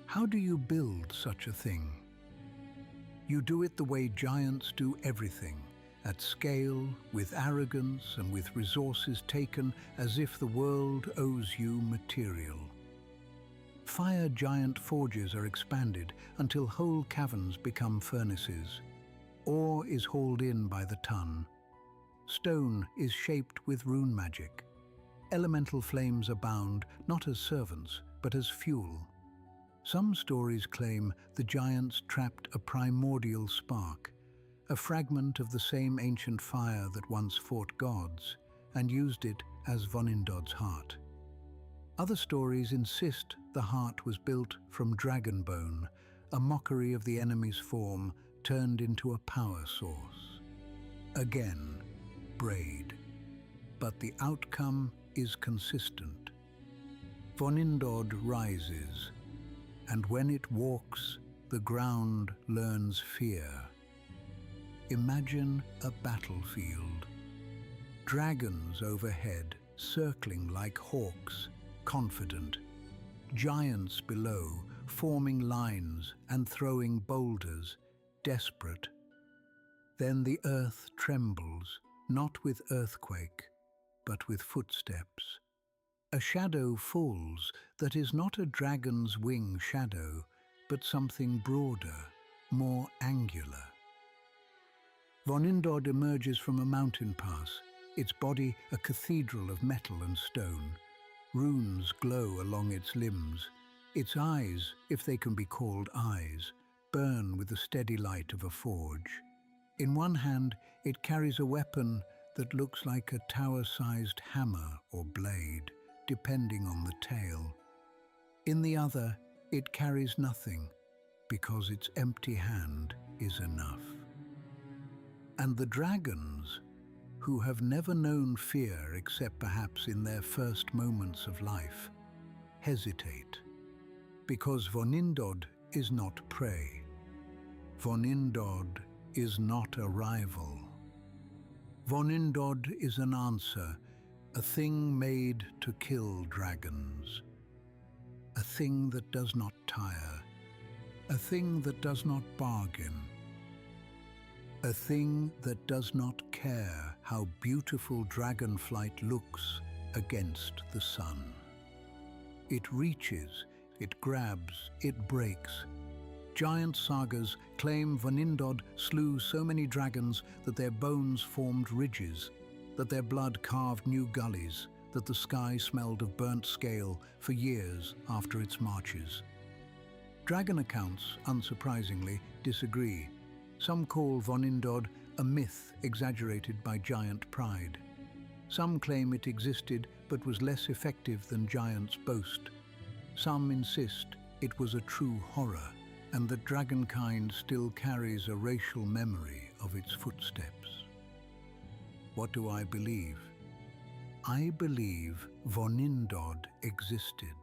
How do you build such a thing? You do it the way giants do everything, at scale, with arrogance and with resources taken as if the world owes you material. Fire giant forges are expanded until whole caverns become furnaces. Ore is hauled in by the ton. Stone is shaped with rune magic. Elemental flames abound not as servants, but as fuel. Some stories claim the giants trapped a primordial spark, a fragment of the same ancient fire that once fought gods and used it as Vonindod's heart. Other stories insist the heart was built from dragon bone, a mockery of the enemy's form turned into a power source. Again, braid. But the outcome is consistent. Vonindod rises, and when it walks, the ground learns fear. Imagine a battlefield. Dragons overhead, circling like hawks, confident. Giants below, forming lines and throwing boulders, desperate. Then the earth trembles, not with earthquake, but with footsteps. A shadow falls that is not a dragon's wing shadow, but something broader, more angular. Vonindod emerges from a mountain pass, its body a cathedral of metal and stone. Runes glow along its limbs. Its eyes, if they can be called eyes, burn with the steady light of a forge. In one hand, it carries a weapon that looks like a tower-sized hammer or blade, depending on the tail. In the other, it carries nothing, because its empty hand is enough. And the dragons, who have never known fear except perhaps in their first moments of life, hesitate, because Vonindod is not prey. Vonindod is not a rival. Vonindod is an answer, a thing made to kill dragons. A thing that does not tire. A thing that does not bargain. A thing that does not care how beautiful dragonflight looks against the sun. It reaches, it grabs, it breaks. Giant sagas claim Vonindod slew so many dragons that their bones formed ridges, that their blood carved new gullies, that the sky smelled of burnt scale for years after its marches. Dragon accounts, unsurprisingly, disagree. Some call Vonindod a myth exaggerated by giant pride. Some claim it existed but was less effective than giants boast. Some insist it was a true horror, and that dragonkind still carries a racial memory of its footsteps. What do I believe? I believe Vonindod existed.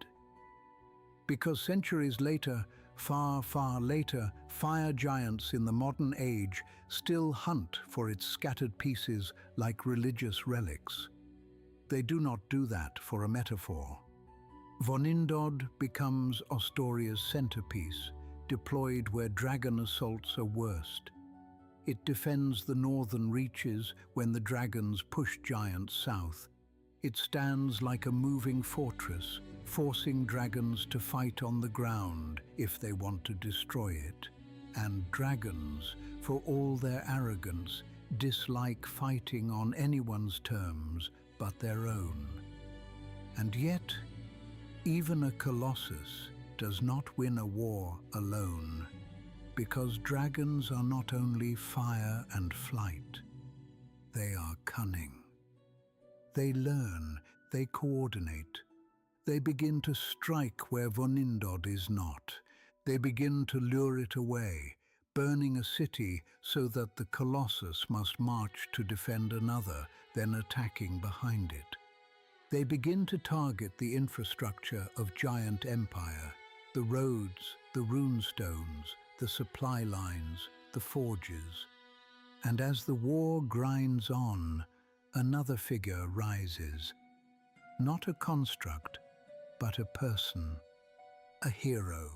Because centuries later, far, far later, fire giants in the modern age still hunt for its scattered pieces like religious relics. They do not do that for a metaphor. Vonindod becomes Ostoria's centerpiece, deployed where dragon assaults are worst. It defends the northern reaches when the dragons push giants south. It stands like a moving fortress, forcing dragons to fight on the ground if they want to destroy it. And dragons, for all their arrogance, dislike fighting on anyone's terms but their own. And yet, even a colossus does not win a war alone, because dragons are not only fire and flight, they are cunning. They learn, they coordinate. They begin to strike where Vonindod is not. They begin to lure it away, burning a city so that the colossus must march to defend another, then attacking behind it. They begin to target the infrastructure of giant empire, the roads, the runestones, the supply lines, the forges. And as the war grinds on, another figure rises. Not a construct, but a person, a hero,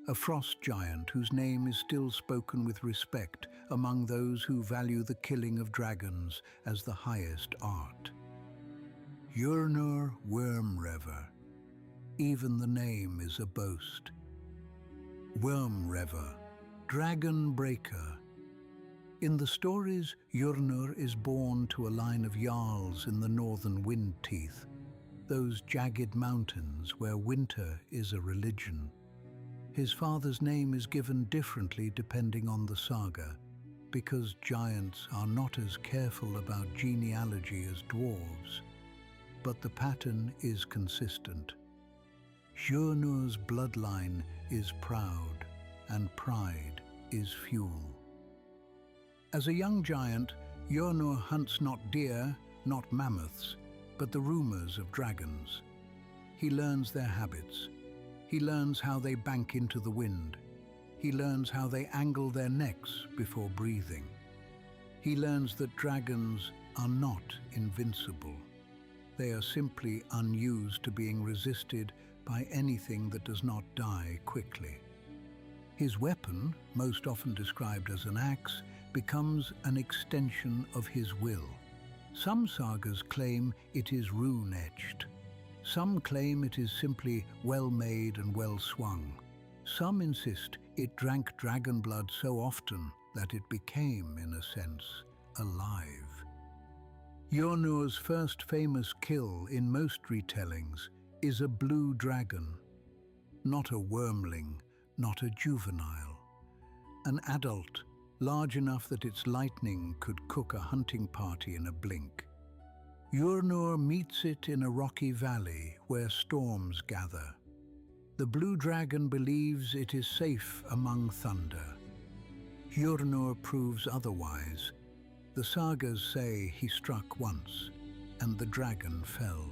a frost giant whose name is still spoken with respect among those who value the killing of dragons as the highest art. Urnur Wormrever. Even the name is a boast. Wormrever, dragon breaker. In the stories, Urnur is born to a line of jarls in the northern wind teeth, those jagged mountains where winter is a religion. His father's name is given differently depending on the saga. because giants are not as careful about genealogy as dwarves, but the pattern is consistent. Giornur's bloodline is proud, and pride is fuel. As a young giant, Giornur hunts not deer, not mammoths, but the rumors of dragons. He learns their habits. He learns how they bank into the wind. He learns how they angle their necks before breathing. He learns that dragons are not invincible. They are simply unused to being resisted by anything that does not die quickly. His weapon, most often described as an axe, becomes an extension of his will. Some sagas claim it is rune-etched. Some claim it is simply well-made and well-swung. Some insist it drank dragon blood so often that it became, in a sense, alive. Giornur's first famous kill in most retellings is a blue dragon. Not a wormling, not a juvenile. An adult, large enough that its lightning could cook a hunting party in a blink. Giornur meets it in a rocky valley where storms gather. The blue dragon believes it is safe among thunder. Giornur proves otherwise. The sagas say he struck once, and the dragon fell.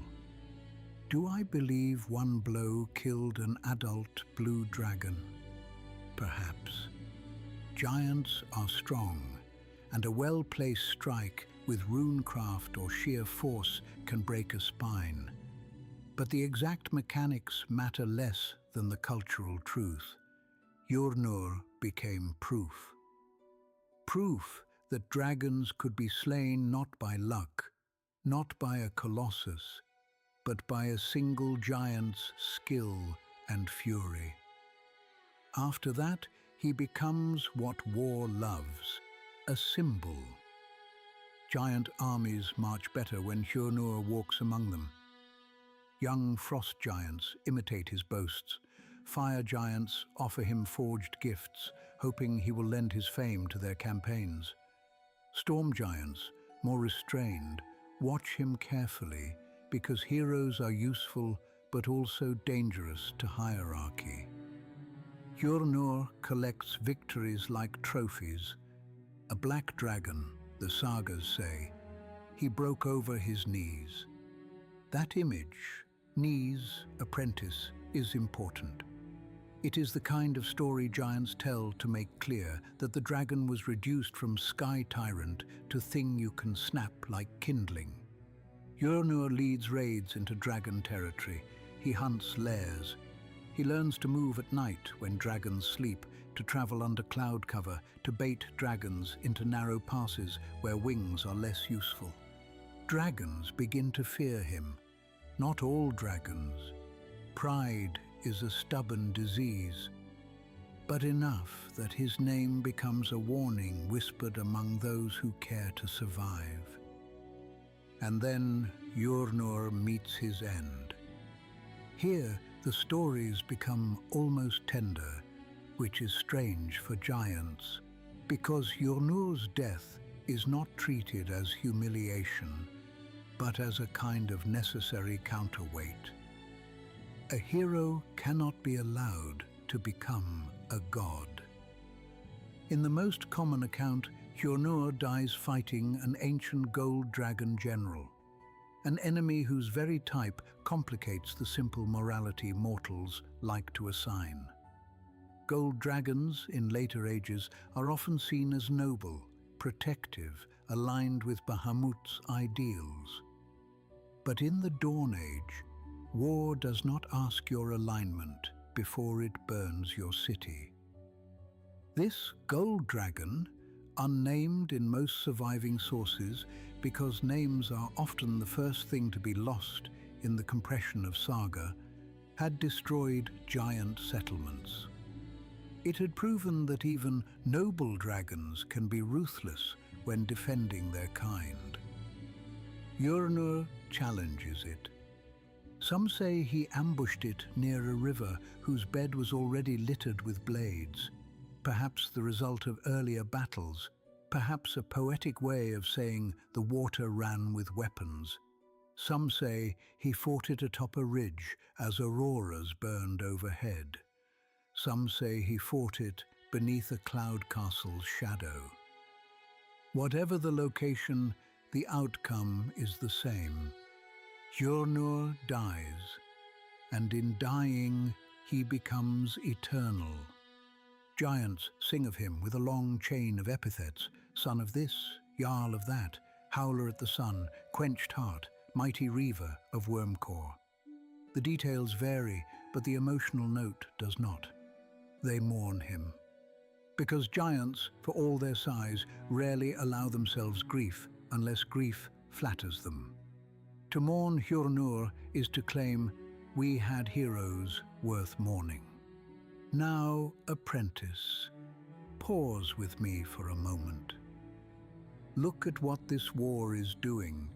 Do I believe one blow killed an adult blue dragon? Perhaps. Giants are strong, and a well-placed strike with runecraft or sheer force can break a spine. But the exact mechanics matter less than the cultural truth. Giornur became proof. Proof that dragons could be slain not by luck, not by a colossus, but by a single giant's skill and fury. After that, he becomes what war loves, a symbol. Giant armies march better when Giornur walks among them. Young frost giants imitate his boasts. Fire giants offer him forged gifts, hoping he will lend his fame to their campaigns. Storm giants, more restrained, watch him carefully because heroes are useful but also dangerous to hierarchy. Giornur collects victories like trophies. A black dragon, the sagas say, he broke over his knees. That image, knees, apprentice, is important. It is the kind of story giants tell to make clear that the dragon was reduced from sky tyrant to thing you can snap like kindling. Giornur leads raids into dragon territory. He hunts lairs. He learns to move at night when dragons sleep, to travel under cloud cover, to bait dragons into narrow passes where wings are less useful. Dragons begin to fear him. Not all dragons. Pride is a stubborn disease, but enough that his name becomes a warning whispered among those who care to survive. And then Giornur meets his end. Here, the stories become almost tender, which is strange for giants, because Giornur's death is not treated as humiliation, but as a kind of necessary counterweight. A hero cannot be allowed to become a god. In the most common account, Giornur dies fighting an ancient gold dragon general, an enemy whose very type complicates the simple morality mortals like to assign. Gold dragons in later ages are often seen as noble, protective, aligned with Bahamut's ideals. But in the Dawn Age, war does not ask your alignment before it burns your city. This gold dragon, unnamed in most surviving sources because names are often the first thing to be lost in the compression of saga, had destroyed giant settlements. It had proven that even noble dragons can be ruthless when defending their kind. Giornur challenges it. Some say he ambushed it near a river whose bed was already littered with blades, perhaps the result of earlier battles. perhaps a poetic way of saying the water ran with weapons. Some say he fought it atop a ridge as auroras burned overhead. Some say he fought it beneath a cloud castle's shadow. Whatever the location, the outcome is the same. Hjörnur dies, and in dying he becomes eternal. Giants sing of him with a long chain of epithets: son of this, jarl of that, howler at the sun, quenched heart, mighty reaver of Wormcore. The details vary, but the emotional note does not. They mourn him. Because giants, for all their size, rarely allow themselves grief unless grief flatters them. To mourn Hjörnur is to claim, we had heroes worth mourning. Now, apprentice, pause with me for a moment. Look at what this war is doing.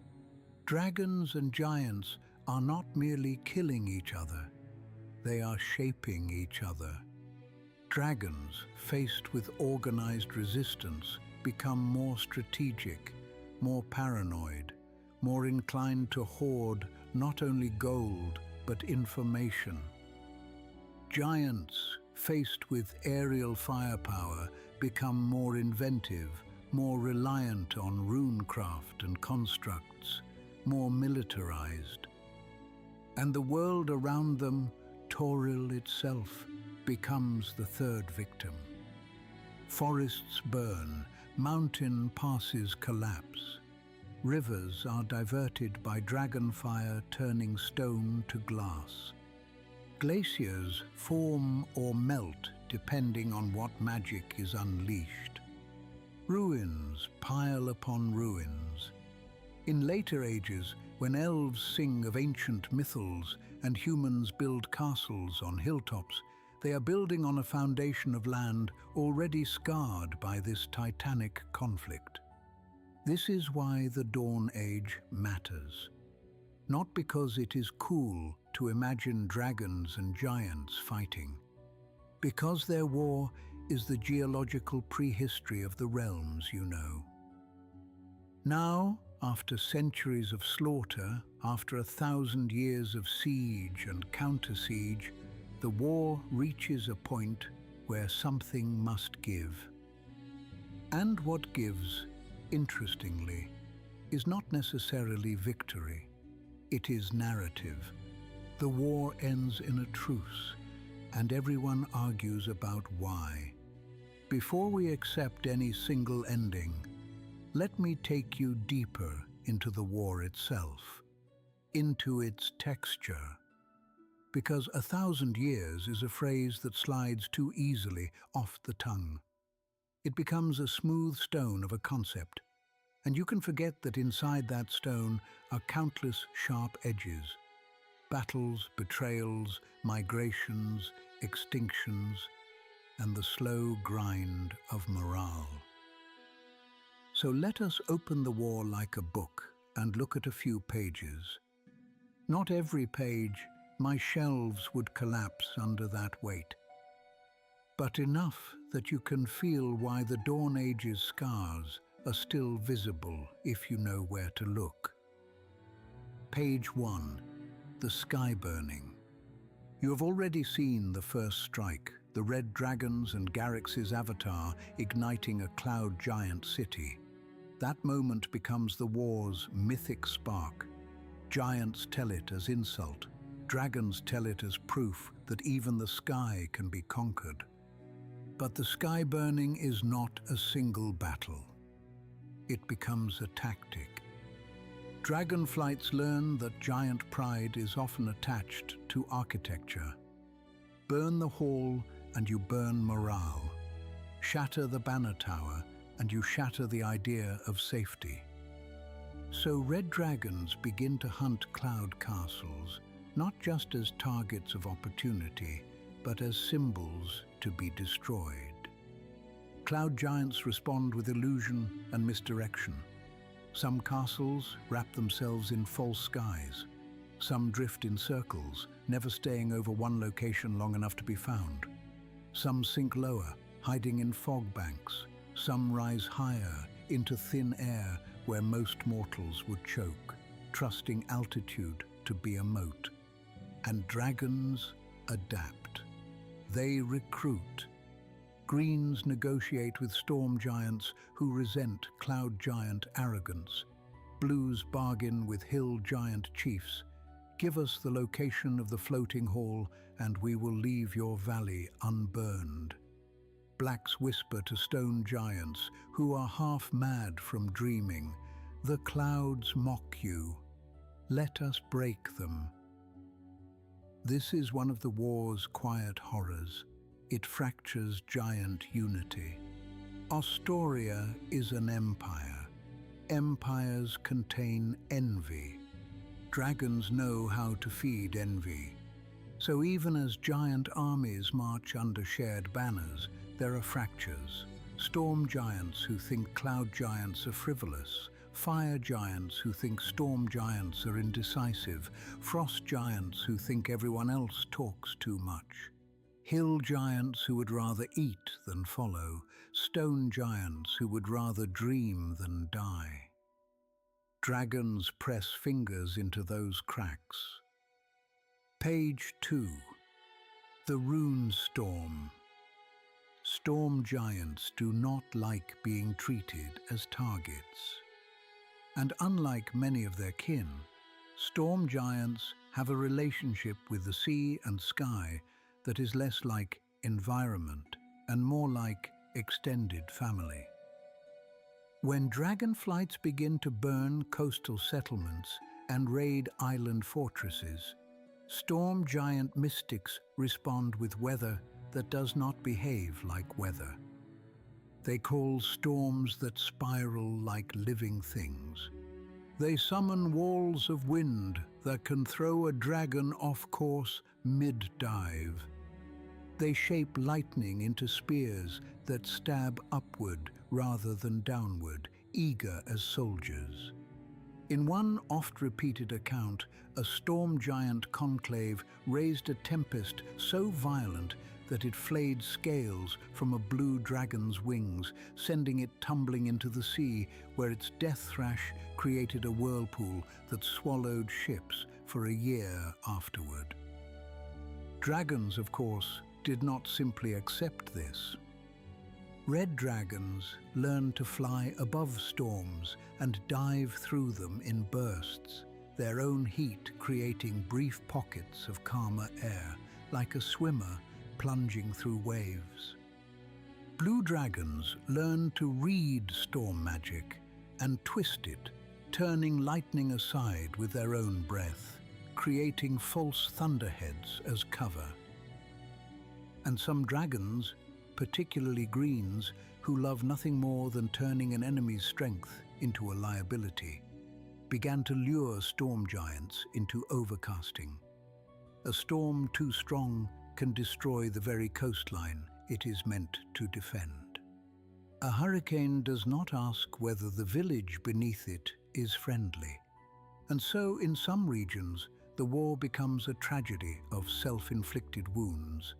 Dragons and giants are not merely killing each other, they are shaping each other. Dragons, faced with organized resistance, become more strategic, more paranoid, more inclined to hoard not only gold, but information. Giants, faced with aerial firepower, become more inventive, more reliant on runecraft and constructs, more militarized. And the world around them, Toril itself, becomes the third victim. Forests burn, mountain passes collapse. Rivers are diverted by dragonfire turning stone to glass. Glaciers form or melt depending on what magic is unleashed. Ruins pile upon ruins. In later ages, when elves sing of ancient mythos and humans build castles on hilltops, they are building on a foundation of land already scarred by this titanic conflict. This is why the Dawn Age matters. Not because it is cool to imagine dragons and giants fighting. Because their war is the geological prehistory of the realms, you know. Now, after centuries of slaughter, after 1,000 years of siege and counter-siege, the war reaches a point where something must give. And what gives, interestingly, is not necessarily victory. It is narrative. The war ends in a truce, and everyone argues about why. Before we accept any single ending, let me take you deeper into the war itself, into its texture. Because 1,000 years is a phrase that slides too easily off the tongue. It becomes a smooth stone of a concept, and you can forget that inside that stone are countless sharp edges. Battles, betrayals, migrations, extinctions, and the slow grind of morale. So let us open the war like a book and look at a few pages. Not every page, my shelves would collapse under that weight, but enough that you can feel why the Dawn Age's scars are still visible if you know where to look. Page 1. The sky burning. You have already seen the first strike, the red dragons and Garrix's avatar igniting a cloud giant city. That moment becomes the war's mythic spark. Giants tell it as insult. Dragons tell it as proof that even the sky can be conquered. But the sky burning is not a single battle. It becomes a tactic. Dragonflights learn that giant pride is often attached to architecture. Burn the hall and you burn morale. Shatter the banner tower and you shatter the idea of safety. So red dragons begin to hunt cloud castles, not just as targets of opportunity, but as symbols to be destroyed. Cloud giants respond with illusion and misdirection. Some castles wrap themselves in false skies. Some drift in circles, never staying over one location long enough to be found. Some sink lower, hiding in fog banks, Some rise higher into thin air where most mortals would choke, trusting altitude to be a moat. And dragons adapt. They recruit. Greens negotiate with storm giants who resent cloud giant arrogance. Blues bargain with hill giant chiefs. Give us the location of the floating hall and we will leave your valley unburned. Blacks whisper to stone giants who are half mad from dreaming. The clouds mock you. Let us break them. This is one of the war's quiet horrors. It fractures giant unity. Astoria is an empire. Empires contain envy. Dragons know how to feed envy. So even as giant armies march under shared banners, there are fractures. Storm giants who think cloud giants are frivolous. Fire giants who think storm giants are indecisive. Frost giants who think everyone else talks too much. Hill giants who would rather eat than follow. Stone giants who would rather dream than die. Dragons press fingers into those cracks. Page 2. The Rune Storm. Storm giants do not like being treated as targets. And unlike many of their kin, storm giants have a relationship with the sea and sky that is less like environment and more like extended family. When dragon flights begin to burn coastal settlements and raid island fortresses, storm giant mystics respond with weather that does not behave like weather. They call storms that spiral like living things. They summon walls of wind that can throw a dragon off course mid-dive. They shape lightning into spears that stab upward rather than downward, eager as soldiers. In one oft-repeated account, a storm giant conclave raised a tempest so violent that it flayed scales from a blue dragon's wings, sending it tumbling into the sea, where its death thrash created a whirlpool that swallowed ships for a year afterward. Dragons, of course, did not simply accept this. Red dragons learn to fly above storms and dive through them in bursts, their own heat creating brief pockets of calmer air, like a swimmer plunging through waves. Blue dragons learn to read storm magic and twist it, turning lightning aside with their own breath, creating false thunderheads as cover. And some dragons, particularly greens, who love nothing more than turning an enemy's strength into a liability, began to lure storm giants into overcasting. A storm too strong can destroy the very coastline it is meant to defend. A hurricane does not ask whether the village beneath it is friendly. And so, in some regions, the war becomes a tragedy of self-inflicted wounds.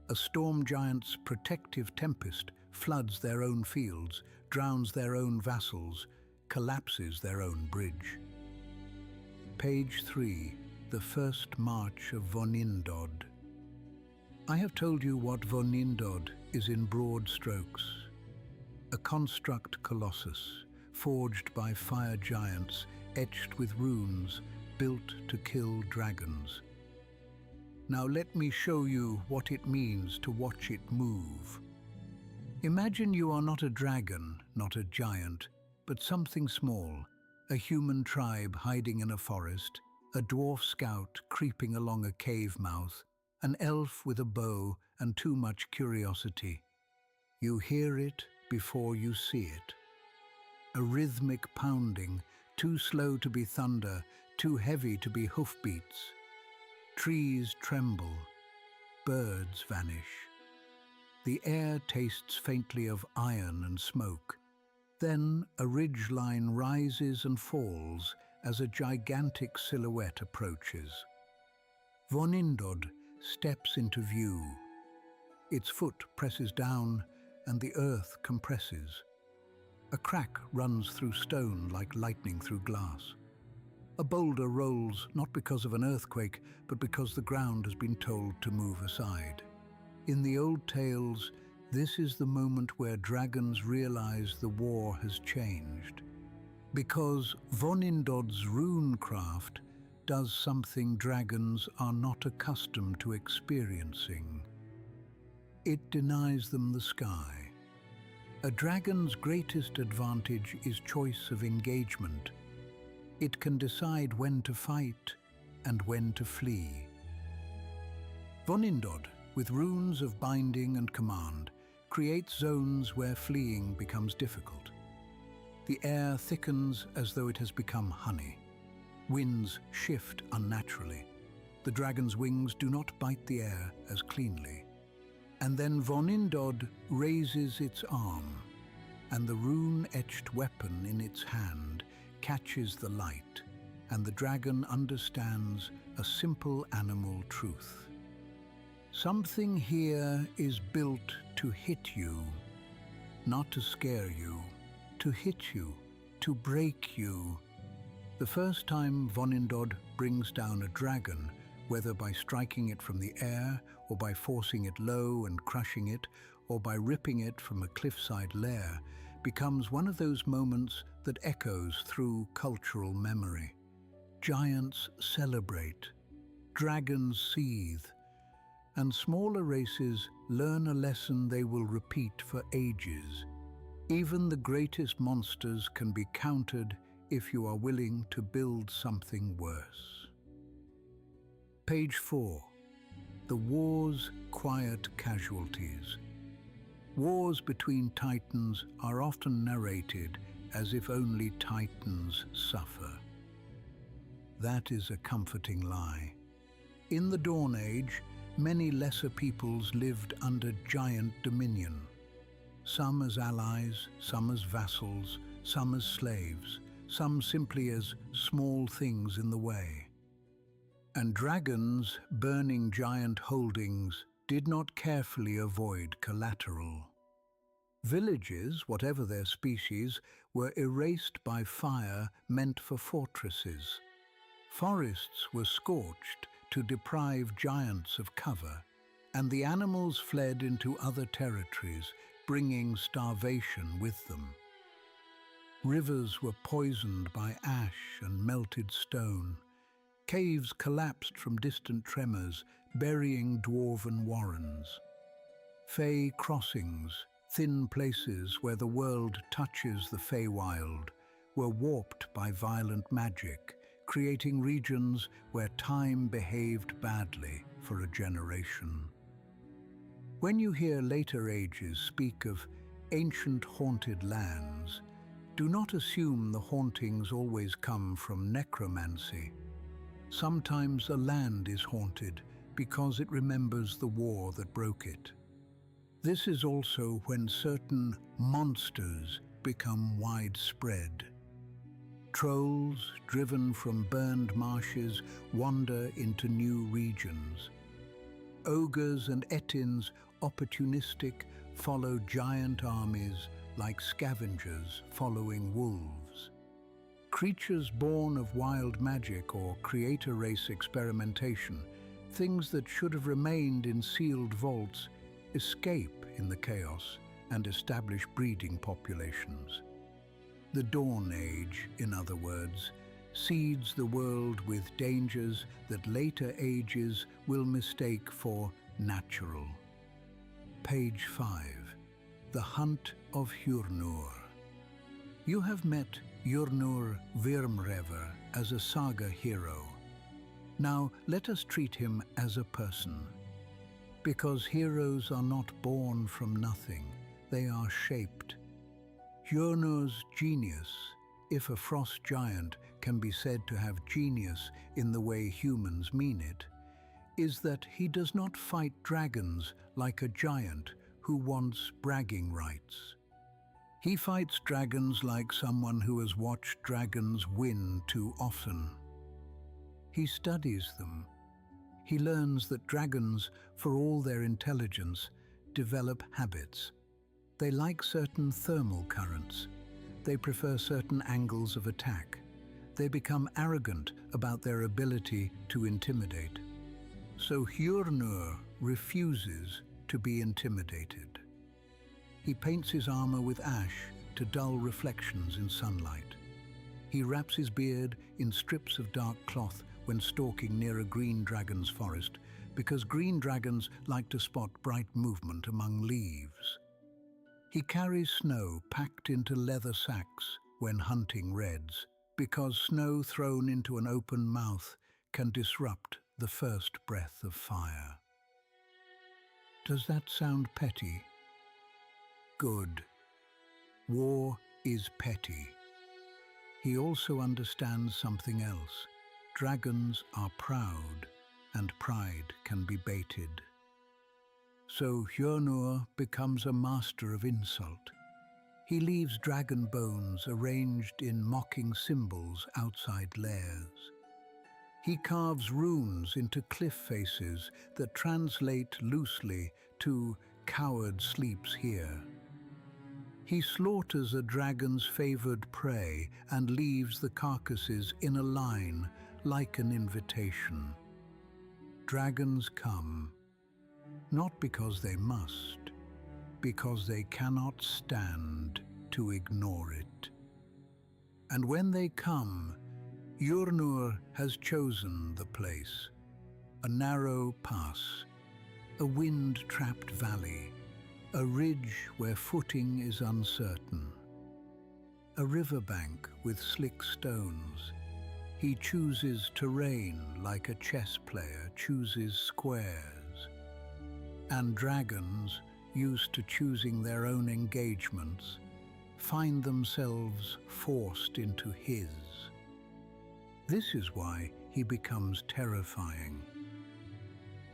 A storm giant's protective tempest floods their own fields, drowns their own vassals, collapses their own bridge. Page 3. The First March of Vonindod. I have told you what Vonindod is in broad strokes. A construct colossus, forged by fire giants, etched with runes, built to kill dragons. Now let me show you what it means to watch it move. Imagine you are not a dragon, not a giant, but something small, a human tribe hiding in a forest, a dwarf scout creeping along a cave mouth, an elf with a bow and too much curiosity. You hear it before you see it. A rhythmic pounding, too slow to be thunder, too heavy to be hoofbeats. Trees tremble, birds vanish. The air tastes faintly of iron and smoke. Then a ridgeline rises and falls as a gigantic silhouette approaches. Vonindod steps into view. Its foot presses down, and the earth compresses. A crack runs through stone like lightning through glass. A boulder rolls not because of an earthquake, but because the ground has been told to move aside. In the old tales, this is the moment where dragons realize the war has changed. Because Vonindod's runecraft does something dragons are not accustomed to experiencing. It denies them the sky. A dragon's greatest advantage is choice of engagement. It can decide when to fight and when to flee. Vonindod, with runes of binding and command, creates zones where fleeing becomes difficult. The air thickens as though it has become honey. Winds shift unnaturally. The dragon's wings do not bite the air as cleanly. And then Vonindod raises its arm, and the rune-etched weapon in its hand catches the light, and the dragon understands a simple animal truth. Something here is built to hit you, not to scare you, to hit you, to break you. The first time Vonindod brings down a dragon, whether by striking it from the air, or by forcing it low and crushing it, or by ripping it from a cliffside lair, becomes one of those moments that echoes through cultural memory. Giants celebrate, dragons seethe, and smaller races learn a lesson they will repeat for ages. Even the greatest monsters can be countered if you are willing to build something worse. Page 4. The war's quiet casualties. Wars between titans are often narrated as if only titans suffer. That is a comforting lie. In the Dawn Age, many lesser peoples lived under giant dominion. Some as allies, some as vassals, some as slaves, some simply as small things in the way. And dragons, burning giant holdings, did not carefully avoid collateral. Villages, whatever their species, were erased by fire meant for fortresses. Forests were scorched to deprive giants of cover, and the animals fled into other territories, bringing starvation with them. Rivers were poisoned by ash and melted stone. Caves collapsed from distant tremors, burying dwarven warrens. Fey crossings, thin places where the world touches the Feywild, were warped by violent magic, creating regions where time behaved badly for a generation. When you hear later ages speak of ancient haunted lands, do not assume the hauntings always come from necromancy. Sometimes a land is haunted because it remembers the war that broke it. This is also when certain monsters become widespread. Trolls, driven from burned marshes, wander into new regions. Ogres and etins, opportunistic, follow giant armies like scavengers following wolves. Creatures born of wild magic or creator race experimentation, things that should have remained in sealed vaults, escape in the chaos and establish breeding populations. The Dawn Age, in other words, seeds the world with dangers that later ages will mistake for natural. Page 5. The Hunt of Hjörnur. You have met Hjörnur Virmrever as a saga hero. Now let us treat him as a person. Because heroes are not born from nothing, they are shaped. Hjörnur's genius, if a frost giant can be said to have genius in the way humans mean it, is that he does not fight dragons like a giant who wants bragging rights. He fights dragons like someone who has watched dragons win too often. He studies them. He learns that dragons, for all their intelligence, develop habits. They like certain thermal currents. They prefer certain angles of attack. They become arrogant about their ability to intimidate. So Hjörnur refuses to be intimidated. He paints his armor with ash to dull reflections in sunlight. He wraps his beard in strips of dark cloth when stalking near a green dragon's forest, because green dragons like to spot bright movement among leaves. He carries snow packed into leather sacks when hunting reds, because snow thrown into an open mouth can disrupt the first breath of fire. Does that sound petty? Good. War is petty. He also understands something else. Dragons are proud, and pride can be baited. So Hjörnur becomes a master of insult. He leaves dragon bones arranged in mocking symbols outside lairs. He carves runes into cliff faces that translate loosely to "coward sleeps here." He slaughters a dragon's favored prey and leaves the carcasses in a line like an invitation. Dragons come, not because they must, because they cannot stand to ignore it. And when they come, Hjörnur has chosen the place, a narrow pass, a wind-trapped valley, a ridge where footing is uncertain, a riverbank with slick stones. He chooses terrain like a chess player chooses squares. And dragons, used to choosing their own engagements, find themselves forced into his. This is why he becomes terrifying.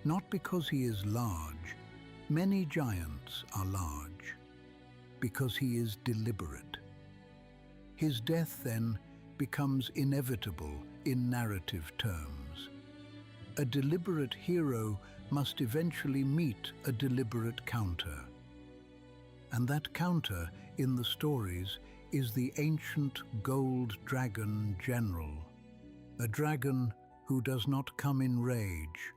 Not because he is large, many giants are large, because he is deliberate. His death then becomes inevitable in narrative terms. A deliberate hero must eventually meet a deliberate counter. And that counter in the stories is the ancient gold dragon general, a dragon who does not come in rage,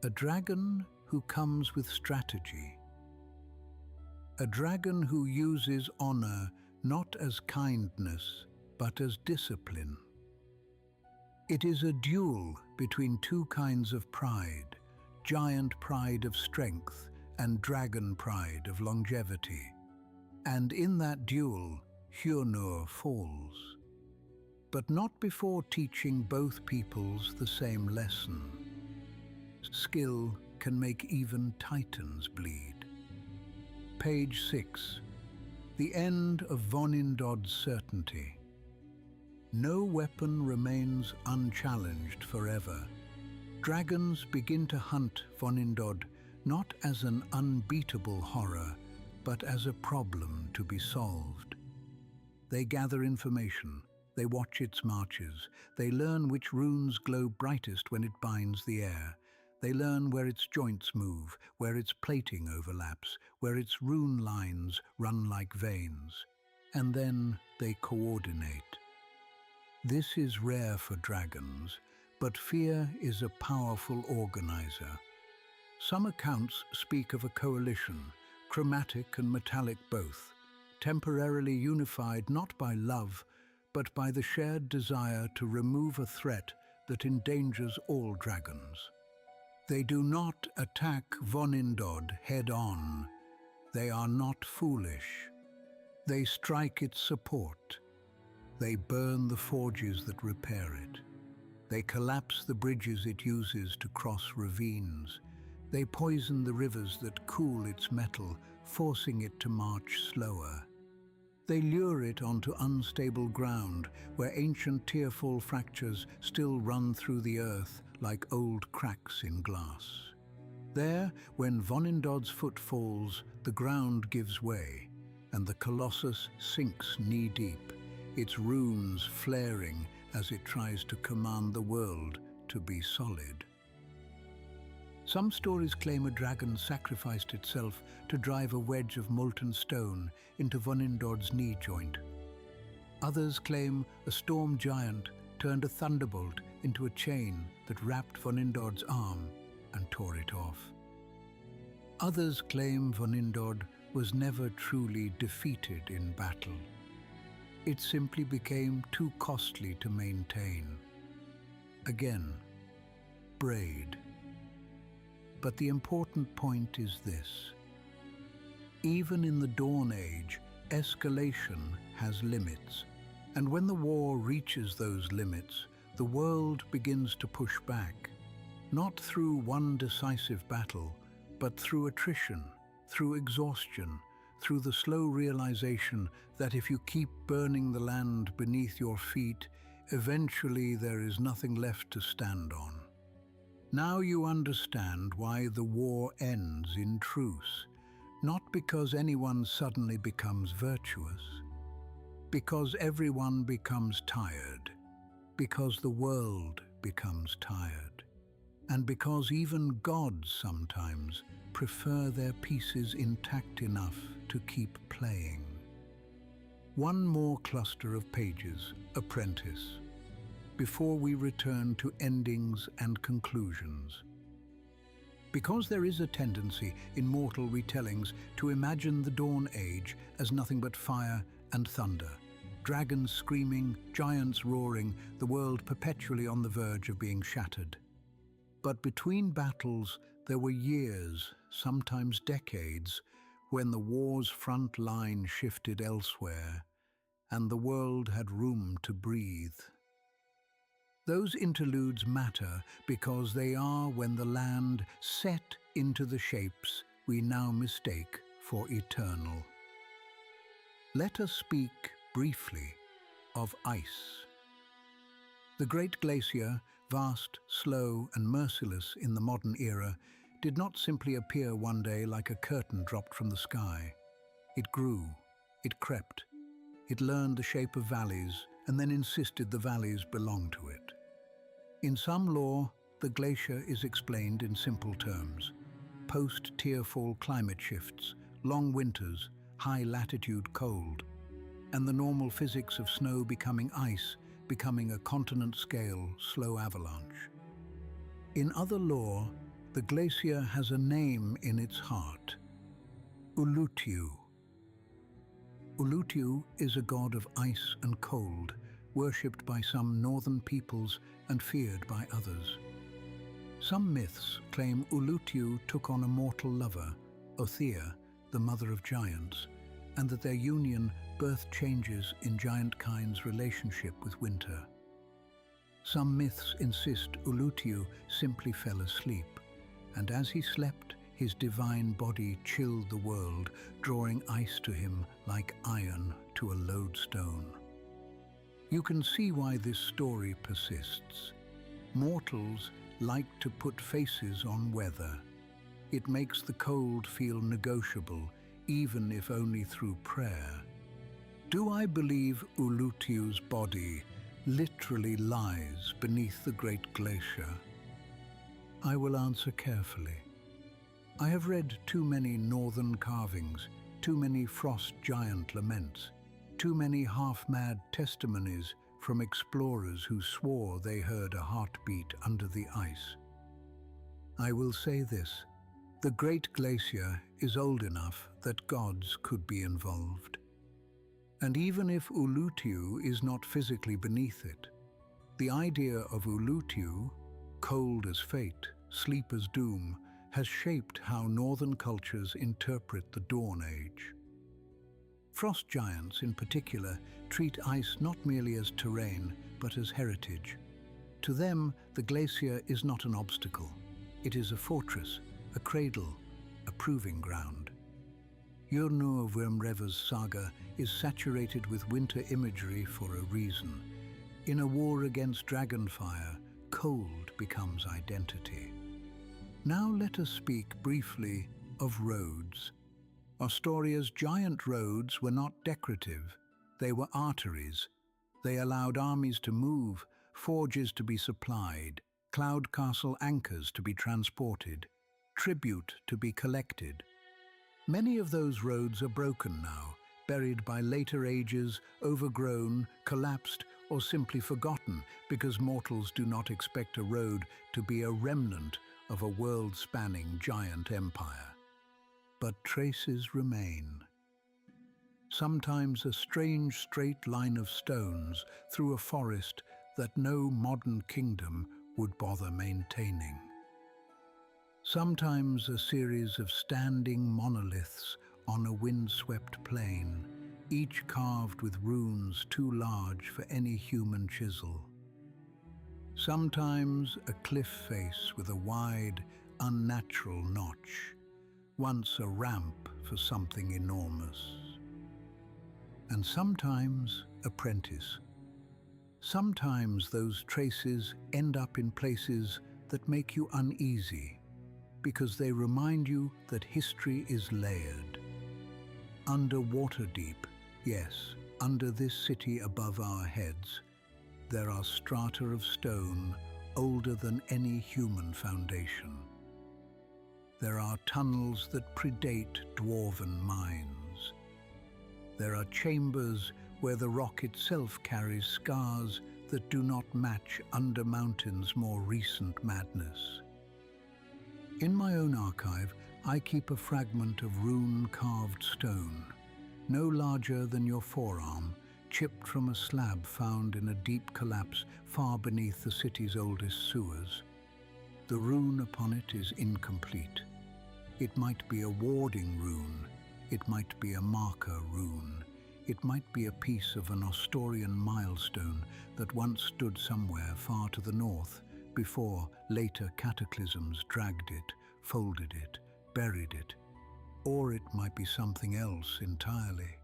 a dragon who comes with strategy, a dragon who uses honor not as kindness but as discipline. It is a duel between two kinds of pride, giant pride of strength and dragon pride of longevity. And in that duel, Hjörnur falls. But not before teaching both peoples the same lesson. Skill can make even titans bleed. Page 6. The end of Vonindod's certainty. No weapon remains unchallenged forever. Dragons begin to hunt Vonindod not as an unbeatable horror, but as a problem to be solved. They gather information, they watch its marches, they learn which runes glow brightest when it binds the air. They learn where its joints move, where its plating overlaps, where its rune lines run like veins. And then they coordinate. This is rare for dragons, but fear is a powerful organizer. Some accounts speak of a coalition, chromatic and metallic both, temporarily unified not by love, but by the shared desire to remove a threat that endangers all dragons. They do not attack Vonindod head-on. They are not foolish. They strike its support. They burn the forges that repair it. They collapse the bridges it uses to cross ravines. They poison the rivers that cool its metal, forcing it to march slower. They lure it onto unstable ground where ancient Tearfall fractures still run through the earth like old cracks in glass. There, when Vonindod's foot falls, the ground gives way, and the Colossus sinks knee-deep, its runes flaring as it tries to command the world to be solid. Some stories claim a dragon sacrificed itself to drive a wedge of molten stone into Vonindod's knee joint. Others claim a storm giant turned a thunderbolt into a chain that wrapped Vonindod's arm and tore it off. Others claim Vonindod was never truly defeated in battle. It simply became too costly to maintain. Again, Braid. But the important point is this. Even in the Dawn Age, escalation has limits, and when the war reaches those limits, the world begins to push back, not through one decisive battle, but through attrition, through exhaustion, through the slow realization that if you keep burning the land beneath your feet, eventually there is nothing left to stand on. Now you understand why the war ends in truce, not because anyone suddenly becomes virtuous, because everyone becomes tired, because the world becomes tired, and because even gods sometimes prefer their pieces intact enough to keep playing. One more cluster of pages, Apprentice, before we return to endings and conclusions. Because there is a tendency in mortal retellings to imagine the Dawn Age as nothing but fire and thunder, dragons screaming, giants roaring, the world perpetually on the verge of being shattered. But between battles, there were years, sometimes decades, when the war's front line shifted elsewhere, and the world had room to breathe. Those interludes matter because they are when the land set into the shapes we now mistake for eternal. Let us speak briefly of ice. The Great Glacier, vast, slow, and merciless in the modern era, did not simply appear one day like a curtain dropped from the sky. It grew, it crept, it learned the shape of valleys and then insisted the valleys belong to it. In some lore, the glacier is explained in simple terms. Post-Tearfall climate shifts, long winters, high latitude cold, and the normal physics of snow becoming ice, becoming a continent-scale slow avalanche. In other lore, the glacier has a name in its heart, Ulutyu. Ulutyu is a god of ice and cold, worshipped by some northern peoples and feared by others. Some myths claim Ulutyu took on a mortal lover, Othea, the mother of giants, and that their union birthed changes in giantkind's relationship with winter. Some myths insist Ulutyu simply fell asleep, and as he slept, his divine body chilled the world, drawing ice to him like iron to a lodestone. You can see why this story persists. Mortals like to put faces on weather. It makes the cold feel negotiable, even if only through prayer. Do I believe Ulutyu's body literally lies beneath the great glacier? I will answer carefully. I have read too many northern carvings, too many frost giant laments, too many half-mad testimonies from explorers who swore they heard a heartbeat under the ice. I will say this, the Great Glacier is old enough that gods could be involved. And even if Ulutyu is not physically beneath it, the idea of Ulutyu, cold as fate, sleep as doom, has shaped how northern cultures interpret the Dawn Age. Frost giants, in particular, treat ice not merely as terrain, but as heritage. To them, the glacier is not an obstacle. It is a fortress, a cradle, a proving ground. Yurnur Wyrmrever's saga is saturated with winter imagery for a reason. In a war against dragonfire, cold becomes identity. Now let us speak briefly of roads. Astoria's giant roads were not decorative, they were arteries. They allowed armies to move, forges to be supplied, cloud castle anchors to be transported. tribute to be collected. Many of those roads are broken now, buried by later ages, overgrown, collapsed, or simply forgotten, because mortals do not expect a road to be a remnant of a world-spanning giant empire. But traces remain. Sometimes a strange straight line of stones through a forest that no modern kingdom would bother maintaining. Sometimes a series of standing monoliths on a windswept plain, each carved with runes too large for any human chisel. Sometimes a cliff face with a wide, unnatural notch, once a ramp for something enormous. And sometimes a prentice. Sometimes those traces end up in places that make you uneasy, because they remind you that history is layered. Under Waterdeep, yes, under this city above our heads, there are strata of stone older than any human foundation. There are tunnels that predate dwarven mines. There are chambers where the rock itself carries scars that do not match under mountains' more recent madness. In my own archive, I keep a fragment of rune-carved stone, no larger than your forearm, chipped from a slab found in a deep collapse far beneath the city's oldest sewers. The rune upon it is incomplete. It might be a warding rune, it might be a marker rune, it might be a piece of an Ostorian milestone that once stood somewhere far to the north before later cataclysms dragged it, folded it, buried it, or it might be something else entirely.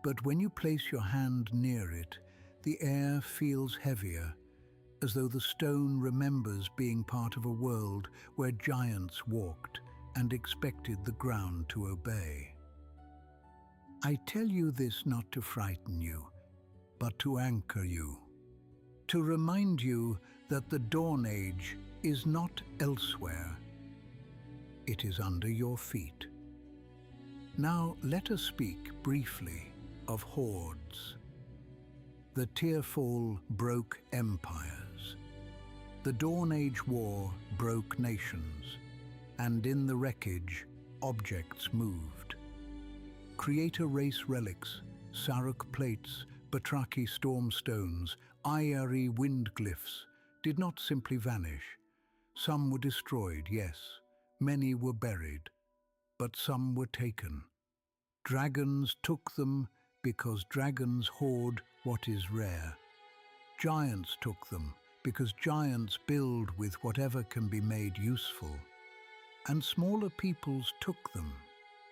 But when you place your hand near it, the air feels heavier, as though the stone remembers being part of a world where giants walked and expected the ground to obey. I tell you this not to frighten you, but to anchor you, to remind you that the Dawn Age is not elsewhere. It is under your feet. Now let us speak briefly of hordes. The Tearfall broke empires. The Dawn Age War broke nations, and in the wreckage, objects moved. Creator race relics, Saruk plates, Batraki stormstones, Ayari wind glyphs did not simply vanish. Some were destroyed, yes. Many were buried, but some were taken. Dragons took them because dragons hoard what is rare. Giants took them because giants build with whatever can be made useful. And smaller peoples took them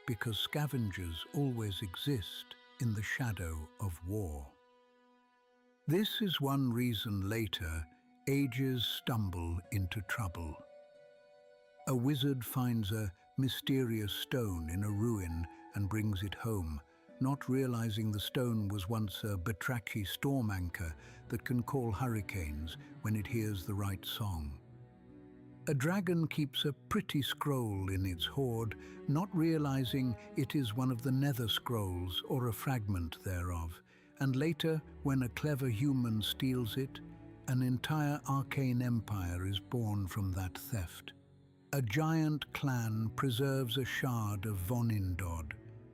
because scavengers always exist in the shadow of war. This is one reason later ages stumble into trouble. A wizard finds a mysterious stone in a ruin and brings it home, not realizing the stone was once a Batraki storm anchor that can call hurricanes when it hears the right song. A dragon keeps a pretty scroll in its hoard, not realizing it is one of the nether scrolls or a fragment thereof, and later, when a clever human steals it, an entire arcane empire is born from that theft. A giant clan preserves a shard of Vonindod,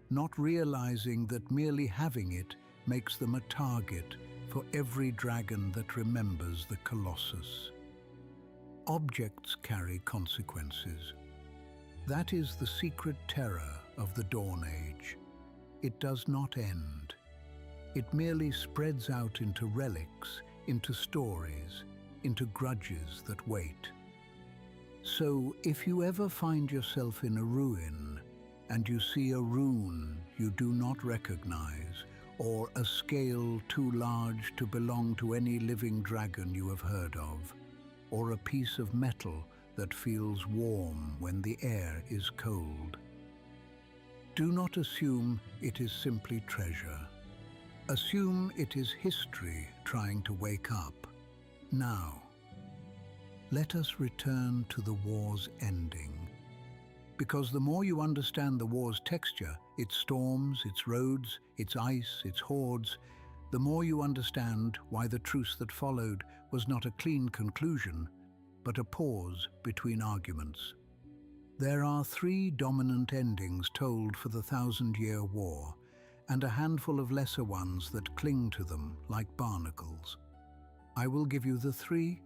not realizing that merely having it makes them a target for every dragon that remembers the Colossus. Objects carry consequences. That is the secret terror of the Dawn Age. It does not end. It merely spreads out into relics, into stories, into grudges that wait. So if you ever find yourself in a ruin and you see a rune you do not recognize, or a scale too large to belong to any living dragon you have heard of, or a piece of metal that feels warm when the air is cold, do not assume it is simply treasure. Assume it is history trying to wake up. Now, let us return to the war's ending. Because the more you understand the war's texture, its storms, its roads, its ice, its hordes, the more you understand why the truce that followed was not a clean conclusion, but a pause between arguments. There are 3 dominant endings told for the 1,000-year war, and a handful of lesser ones that cling to them like barnacles. I will give you the 3,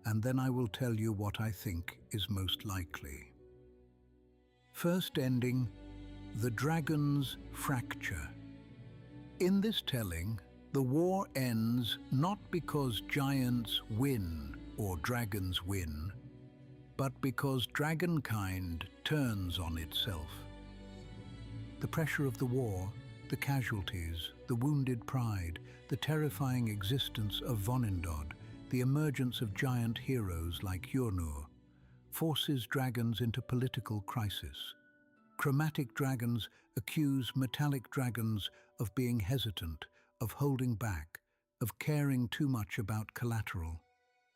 and then I will tell you what I think is most likely. First ending, the dragon's fracture. In this telling, the war ends not because giants win or dragons win, but because dragonkind turns on itself. The pressure of the war, the casualties, the wounded pride, the terrifying existence of Vonindod, the emergence of giant heroes like Yurnur, forces dragons into political crisis. Chromatic dragons accuse metallic dragons of being hesitant, of holding back, of caring too much about collateral.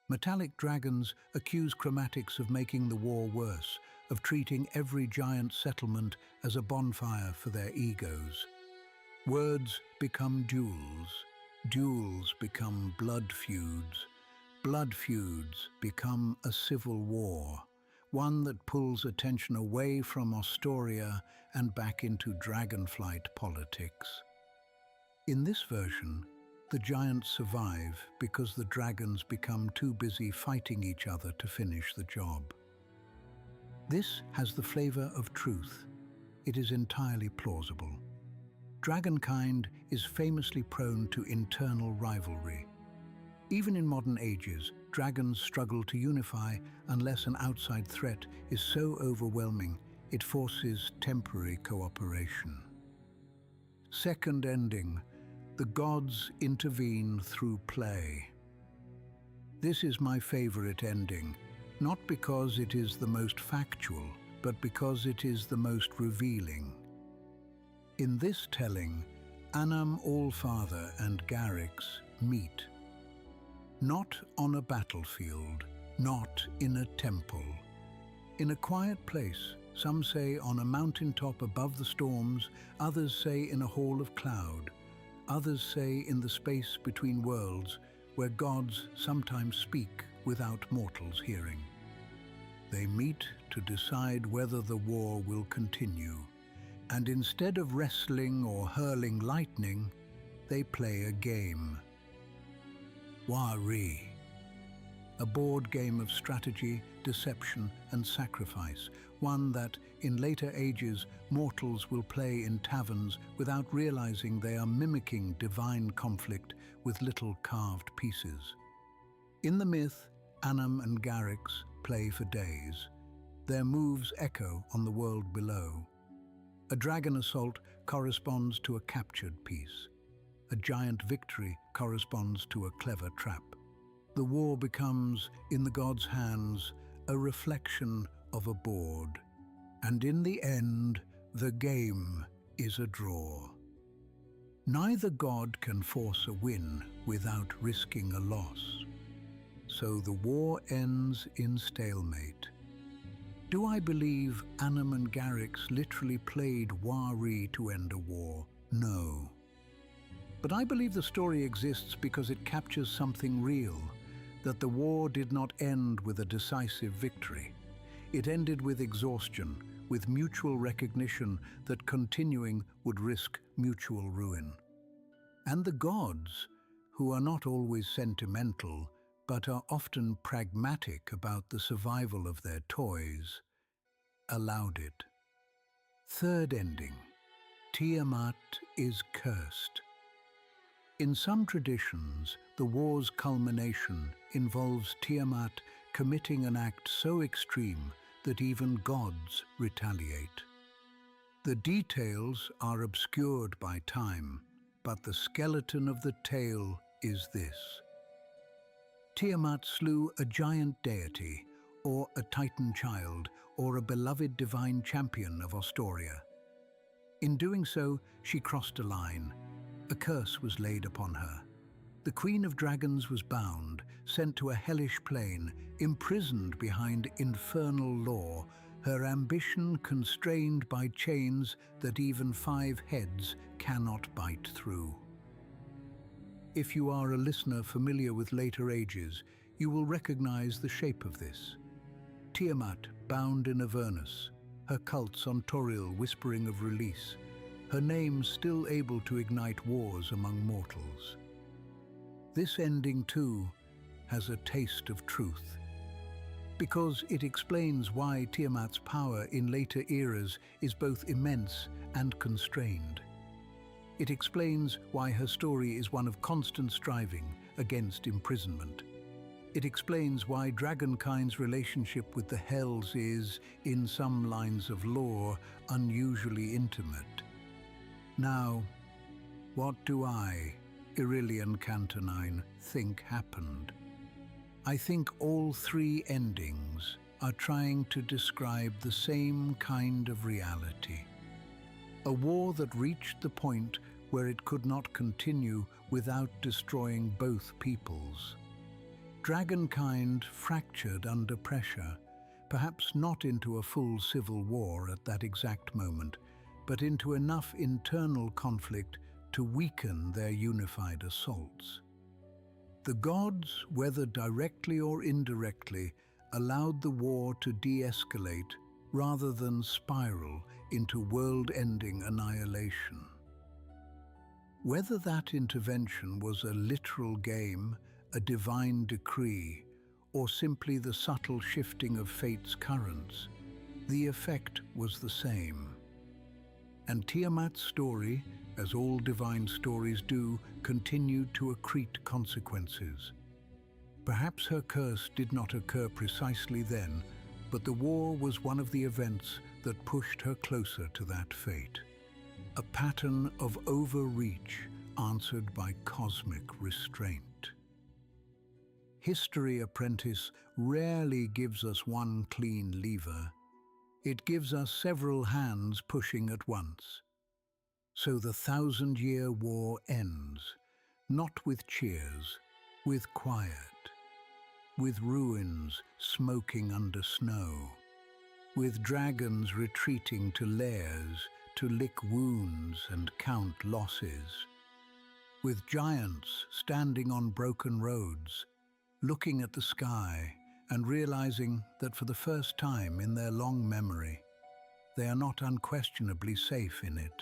Metallic dragons accuse chromatics of making the war worse, of treating every giant settlement as a bonfire for their egos. Words become duels, duels become blood feuds become a civil war, one that pulls attention away from Astoria and back into dragonflight politics. In this version, the giants survive because the dragons become too busy fighting each other to finish the job. This has the flavor of truth. It is entirely plausible. Dragonkind is famously prone to internal rivalry. Even in modern ages, dragons struggle to unify unless an outside threat is so overwhelming it forces temporary cooperation. Second ending, the gods intervene through play. This is my favorite ending, not because it is the most factual, but because it is the most revealing. In this telling, Anam Allfather and Garrix meet. Not on a battlefield, not in a temple. In a quiet place, some say on a mountaintop above the storms, others say in a hall of cloud, others say in the space between worlds, where gods sometimes speak without mortals hearing. They meet to decide whether the war will continue, and instead of wrestling or hurling lightning, they play a game. Wari, a board game of strategy, deception, and sacrifice, one that, in later ages, mortals will play in taverns without realizing they are mimicking divine conflict with little carved pieces. In the myth, Anam and Garrix play for days. Their moves echo on the world below. A dragon assault corresponds to a captured piece. A giant victory corresponds to a clever trap. The war becomes, in the gods' hands, a reflection of a board. And in the end, the game is a draw. Neither god can force a win without risking a loss. So the war ends in stalemate. Do I believe Anam and Garrix literally played Wari to end a war? No. But I believe the story exists because it captures something real, that the war did not end with a decisive victory. It ended with exhaustion, with mutual recognition that continuing would risk mutual ruin. And the gods, who are not always sentimental, but are often pragmatic about the survival of their toys, allowed it. Third ending, Tiamat is cursed. In some traditions, the war's culmination involves Tiamat committing an act so extreme that even gods retaliate. The details are obscured by time, but the skeleton of the tale is this. Tiamat slew a giant deity, or a titan child, or a beloved divine champion of Astoria. In doing so, she crossed a line. A curse was laid upon her. The Queen of Dragons was bound, sent to a hellish plane, imprisoned behind infernal law, her ambition constrained by chains that even 5 heads cannot bite through. If you are a listener familiar with later ages, you will recognize the shape of this. Tiamat bound in Avernus, her cults on Toril whispering of release, her name still able to ignite wars among mortals. This ending, too, has a taste of truth, because it explains why Tiamat's power in later eras is both immense and constrained. It explains why her story is one of constant striving against imprisonment. It explains why dragonkind's relationship with the Hells is, in some lines of lore, unusually intimate. Now, what do I, Irillian Cantonine, think happened? I think all 3 endings are trying to describe the same kind of reality. A war that reached the point where it could not continue without destroying both peoples. Dragonkind fractured under pressure, perhaps not into a full civil war at that exact moment, but into enough internal conflict to weaken their unified assaults. The gods, whether directly or indirectly, allowed the war to de-escalate rather than spiral into world-ending annihilation. Whether that intervention was a literal game, a divine decree, or simply the subtle shifting of fate's currents, the effect was the same. And Tiamat's story, as all divine stories do, continued to accrete consequences. Perhaps her curse did not occur precisely then, but the war was one of the events that pushed her closer to that fate. A pattern of overreach answered by cosmic restraint. History, apprentice, rarely gives us one clean lever. It gives us several hands pushing at once. So the 1,000-year war ends, not with cheers, with quiet, with ruins smoking under snow, with dragons retreating to lairs to lick wounds and count losses, with giants standing on broken roads, looking at the sky and realizing that for the first time in their long memory, they are not unquestionably safe in it.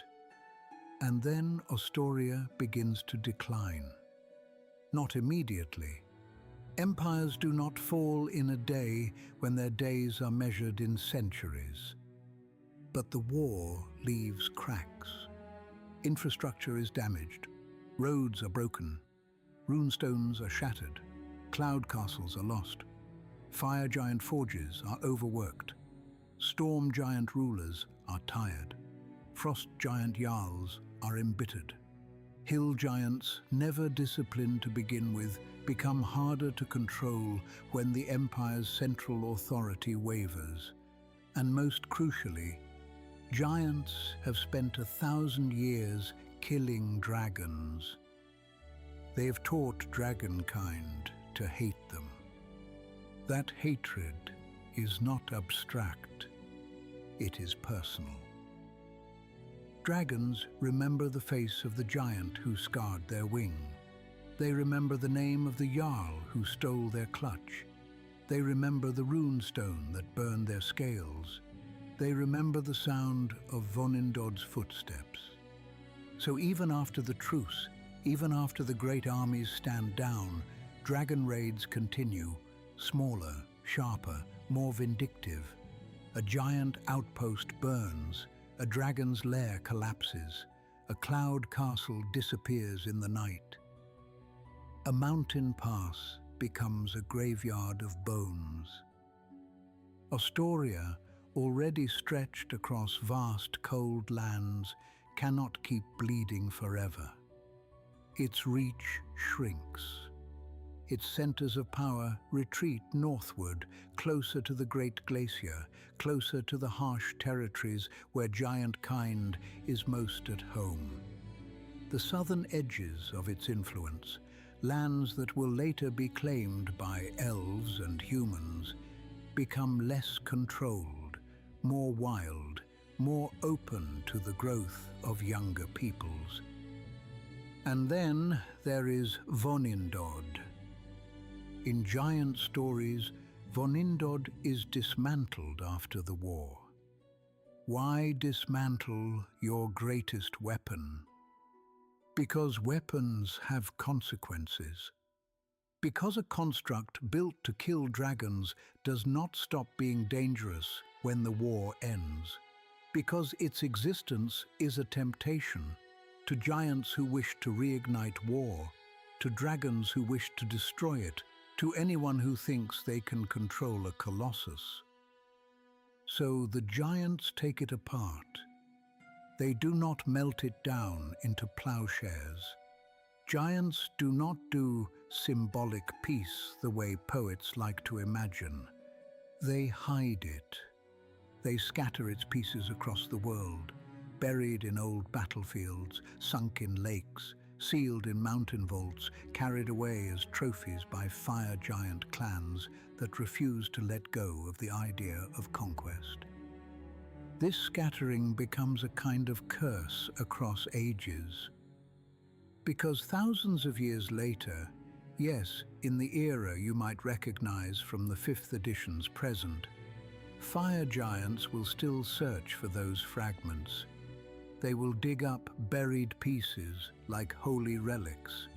And then Ostoria begins to decline. Not immediately. Empires do not fall in a day when their days are measured in centuries. But the war leaves cracks. Infrastructure is damaged. Roads are broken. Runestones are shattered. Cloud castles are lost. Fire giant forges are overworked. Storm giant rulers are tired. Frost giant jarls are embittered. Hill giants, never disciplined to begin with, become harder to control when the empire's central authority wavers. And most crucially, giants have spent 1,000 years killing dragons. They have taught dragonkind to hate them. That hatred is not abstract, it is personal. Dragons remember the face of the giant who scarred their wing. They remember the name of the jarl who stole their clutch. They remember the runestone that burned their scales. They remember the sound of Vonindod's footsteps. So even after the truce, even after the great armies stand down, dragon raids continue, smaller, sharper, more vindictive. A giant outpost burns, a dragon's lair collapses, a cloud castle disappears in the night. A mountain pass becomes a graveyard of bones. Ostoria, already stretched across vast cold lands, cannot keep bleeding forever. Its reach shrinks. Its centers of power retreat northward, closer to the great glacier, closer to the harsh territories where giant kind is most at home. The southern edges of its influence, lands that will later be claimed by elves and humans, become less controlled, more wild, more open to the growth of younger peoples. And then there is Vonindod. In giant stories, Vonindod is dismantled after the war. Why dismantle your greatest weapon? Because weapons have consequences. Because a construct built to kill dragons does not stop being dangerous when the war ends. Because its existence is a temptation to giants who wish to reignite war, to dragons who wish to destroy it, to anyone who thinks they can control a colossus. So the giants take it apart. They do not melt it down into plowshares. Giants do not do symbolic peace the way poets like to imagine. They hide it. They scatter its pieces across the world, buried in old battlefields, sunk in lakes, sealed in mountain vaults, carried away as trophies by fire giant clans that refuse to let go of the idea of conquest. This scattering becomes a kind of curse across ages. Because thousands of years later, yes, in the era you might recognize from the 5th edition's present, fire giants will still search for those fragments. They will dig up buried pieces like holy relics.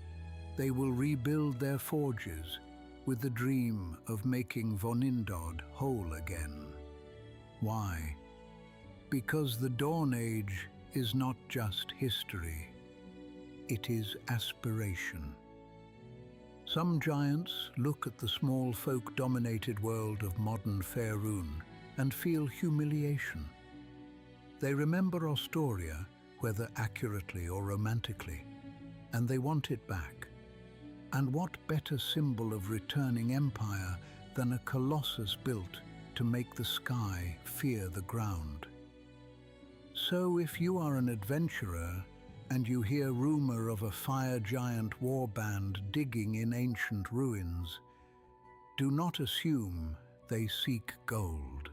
They will rebuild their forges with the dream of making Vonindod whole again. Why? Because the Dawn Age is not just history. It is aspiration. Some giants look at the small folk-dominated world of modern Faerûn and feel humiliation. They remember Ostoria, whether accurately or romantically, and they want it back. And what better symbol of returning empire than a colossus built to make the sky fear the ground? So if you are an adventurer and you hear rumor of a fire giant warband digging in ancient ruins, do not assume they seek gold.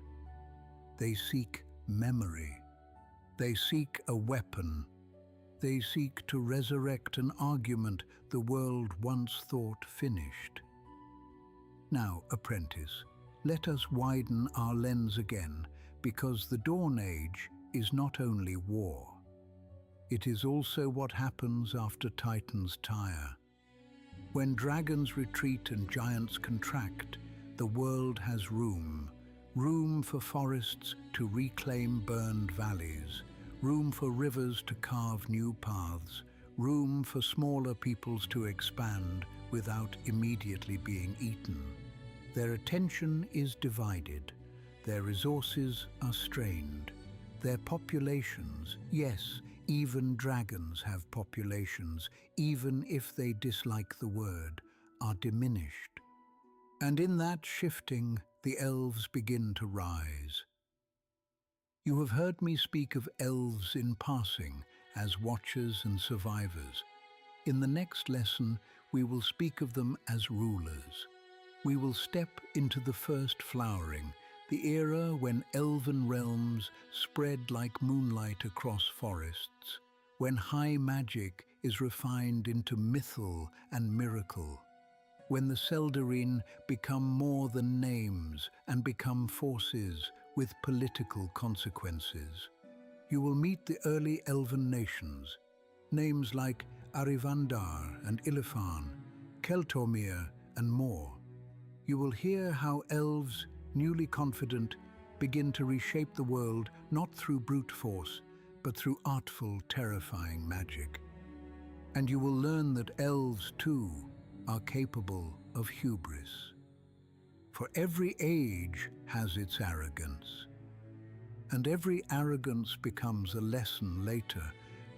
They seek memory. They seek a weapon. They seek to resurrect an argument the world once thought finished. Now, apprentice, let us widen our lens again, because the Dawn Age is not only war. It is also what happens after titans tire. When dragons retreat and giants contract, the world has room for forests to reclaim burned valleys, room for rivers to carve new paths, room for smaller peoples to expand without immediately being eaten. Their attention is divided, their resources are strained, their populations, yes, even dragons have populations, even if they dislike the word, are diminished. And in that shifting, the elves begin to rise. You have heard me speak of elves in passing as watchers and survivors. In the next lesson, we will speak of them as rulers. We will step into the first flowering, the era when elven realms spread like moonlight across forests, when high magic is refined into mythal and miracle, when the Seldarine become more than names and become forces with political consequences. You will meet the early elven nations, names like Arivandar and Ilifan, Keltormir and more. You will hear how elves, newly confident, begin to reshape the world not through brute force, but through artful, terrifying magic. And you will learn that elves, too, are capable of hubris. For every age has its arrogance. And every arrogance becomes a lesson later.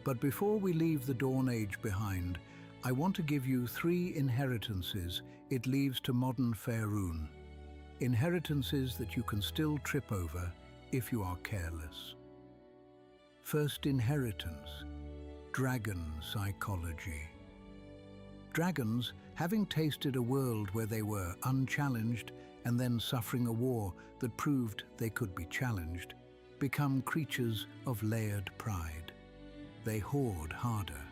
But before we leave the Dawn Age behind, I want to give you 3 inheritances it leaves to modern Faerûn. Inheritances that you can still trip over if you are careless. First inheritance, dragon psychology. Dragons, having tasted a world where they were unchallenged and then suffering a war that proved they could be challenged, become creatures of layered pride. They hoard harder,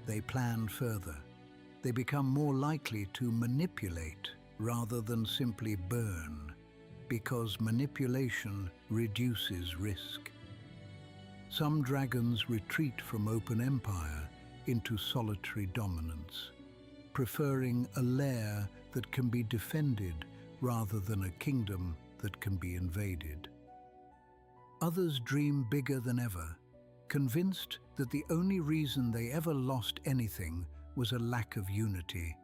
they plan further, they become more likely to manipulate rather than simply burn, because manipulation reduces risk. Some dragons retreat from open empire into solitary dominance, preferring a lair that can be defended rather than a kingdom that can be invaded. Others dream bigger than ever, convinced that the only reason they ever lost anything was a lack of unity.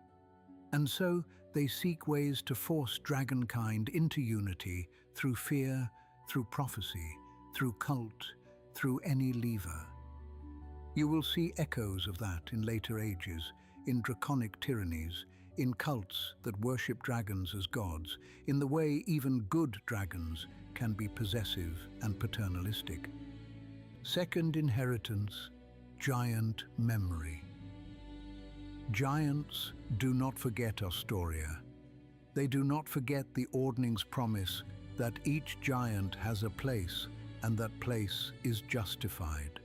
And so they seek ways to force dragonkind into unity through fear, through prophecy, through cult, through any lever. You will see echoes of that in later ages, in draconic tyrannies, in cults that worship dragons as gods, in the way even good dragons can be possessive and paternalistic. Second inheritance, giant memory. Giants do not forget Astoria. They do not forget the Ordning's promise that each giant has a place and that place is justified.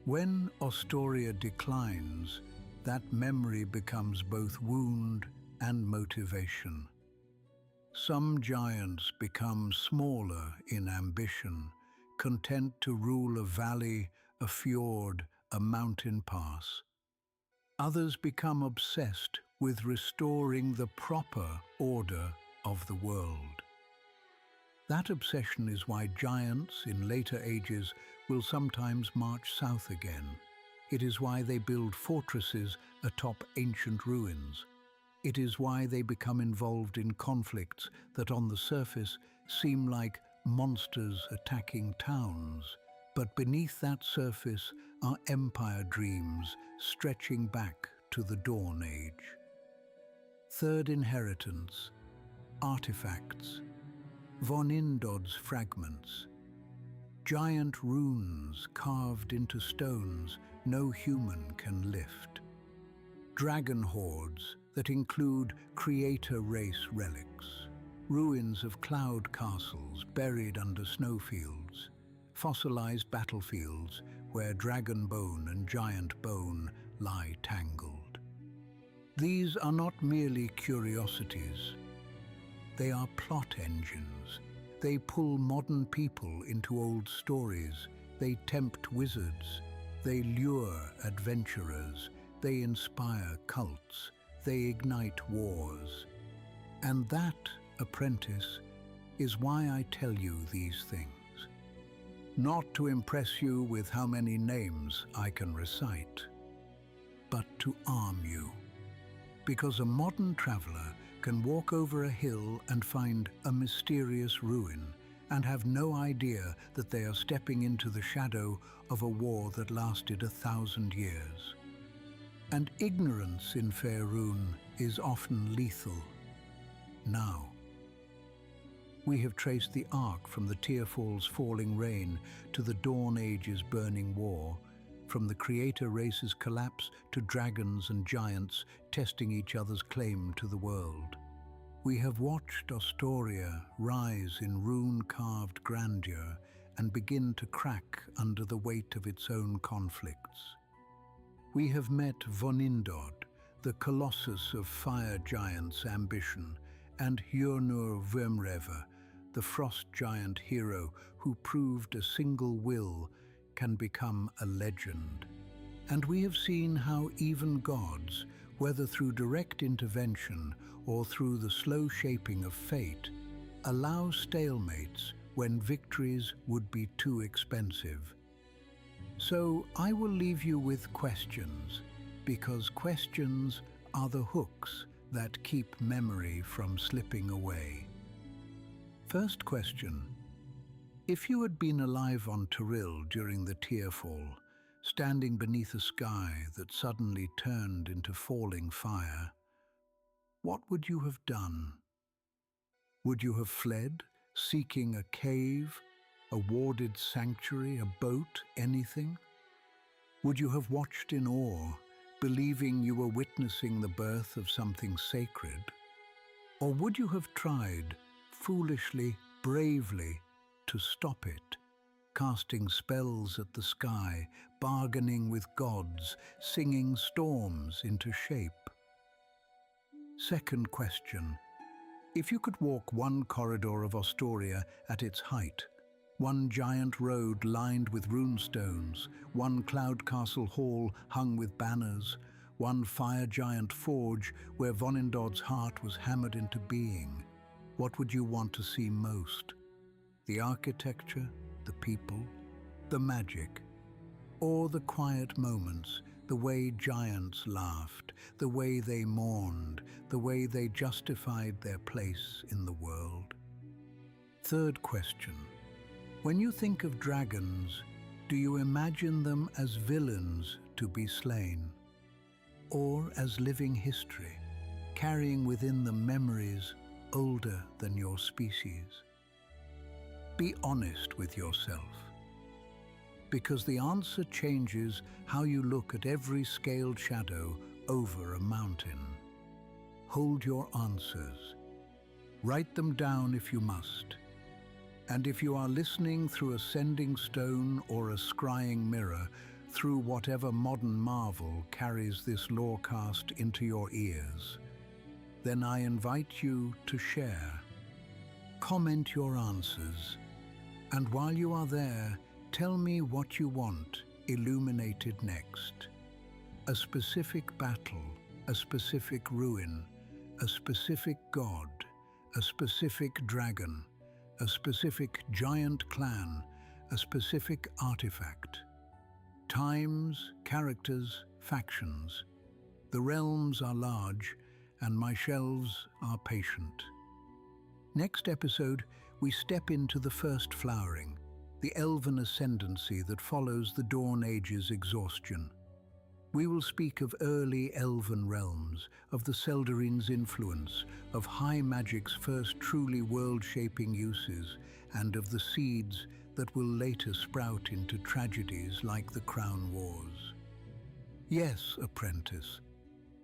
When Astoria declines, that memory becomes both wound and motivation. Some giants become smaller in ambition, content to rule a valley, a fjord, a mountain pass. Others become obsessed with restoring the proper order of the world. That obsession is why giants in later ages will sometimes march south again. It is why they build fortresses atop ancient ruins. It is why they become involved in conflicts that on the surface seem like monsters attacking towns. But beneath that surface are empire dreams stretching back to the Dawn Age. Third inheritance, artifacts. Von Indod's fragments. Giant runes carved into stones no human can lift. Dragon hoards that include creator race relics. Ruins of cloud castles buried under snowfields. Fossilized battlefields where dragon bone and giant bone lie tangled. These are not merely curiosities. They are plot engines. They pull modern people into old stories. They tempt wizards. They lure adventurers. They inspire cults. They ignite wars. And that, apprentice, is why I tell you these things. Not to impress you with how many names I can recite, but to arm you. Because a modern traveler can walk over a hill and find a mysterious ruin and have no idea that they are stepping into the shadow of a war that lasted 1,000 years. And ignorance in Faerûn is often lethal. Now, we have traced the arc from the Tearfall's falling rain to the Dawn Age's burning war, from the creator race's collapse to dragons and giants testing each other's claim to the world. We have watched Astoria rise in rune-carved grandeur and begin to crack under the weight of its own conflicts. We have met Von Indod, the colossus of fire giants' ambition, and Hjörnur Wormrever, the frost giant hero who proved a single will can become a legend. And we have seen how even gods, whether through direct intervention or through the slow shaping of fate, allow stalemates when victories would be too expensive. So I will leave you with questions, because questions are the hooks that keep memory from slipping away. First question. If you had been alive on Toril during the Tearfall, standing beneath a sky that suddenly turned into falling fire, what would you have done? Would you have fled, seeking a cave, a warded sanctuary, a boat, anything? Would you have watched in awe, believing you were witnessing the birth of something sacred? Or would you have tried, foolishly, bravely, to stop it, casting spells at the sky, bargaining with gods, singing storms into shape. Second question. If you could walk one corridor of Astoria at its height, one giant road lined with runestones, one cloud castle hall hung with banners, one fire giant forge where Vonindod's heart was hammered into being, what would you want to see most? The architecture, the people, the magic, or the quiet moments, the way giants laughed, the way they mourned, the way they justified their place in the world? Third question. When you think of dragons, do you imagine them as villains to be slain, or as living history, carrying within them memories older than your species? Be honest with yourself, because the answer changes how you look at every scaled shadow over a mountain. Hold your answers. Write them down if you must. And if you are listening through a sending stone or a scrying mirror, through whatever modern marvel carries this lorecast into your ears, then I invite you to share. Comment your answers, and while you are there, tell me what you want illuminated next. A specific battle, a specific ruin, a specific god, a specific dragon, a specific giant clan, a specific artifact. Times, characters, factions. The realms are large, and my shelves are patient. Next episode, we step into the first flowering, the elven ascendancy that follows the Dawn Age's exhaustion. We will speak of early elven realms, of the Seldarine's influence, of high magic's first truly world-shaping uses, and of the seeds that will later sprout into tragedies like the Crown Wars. Yes, apprentice,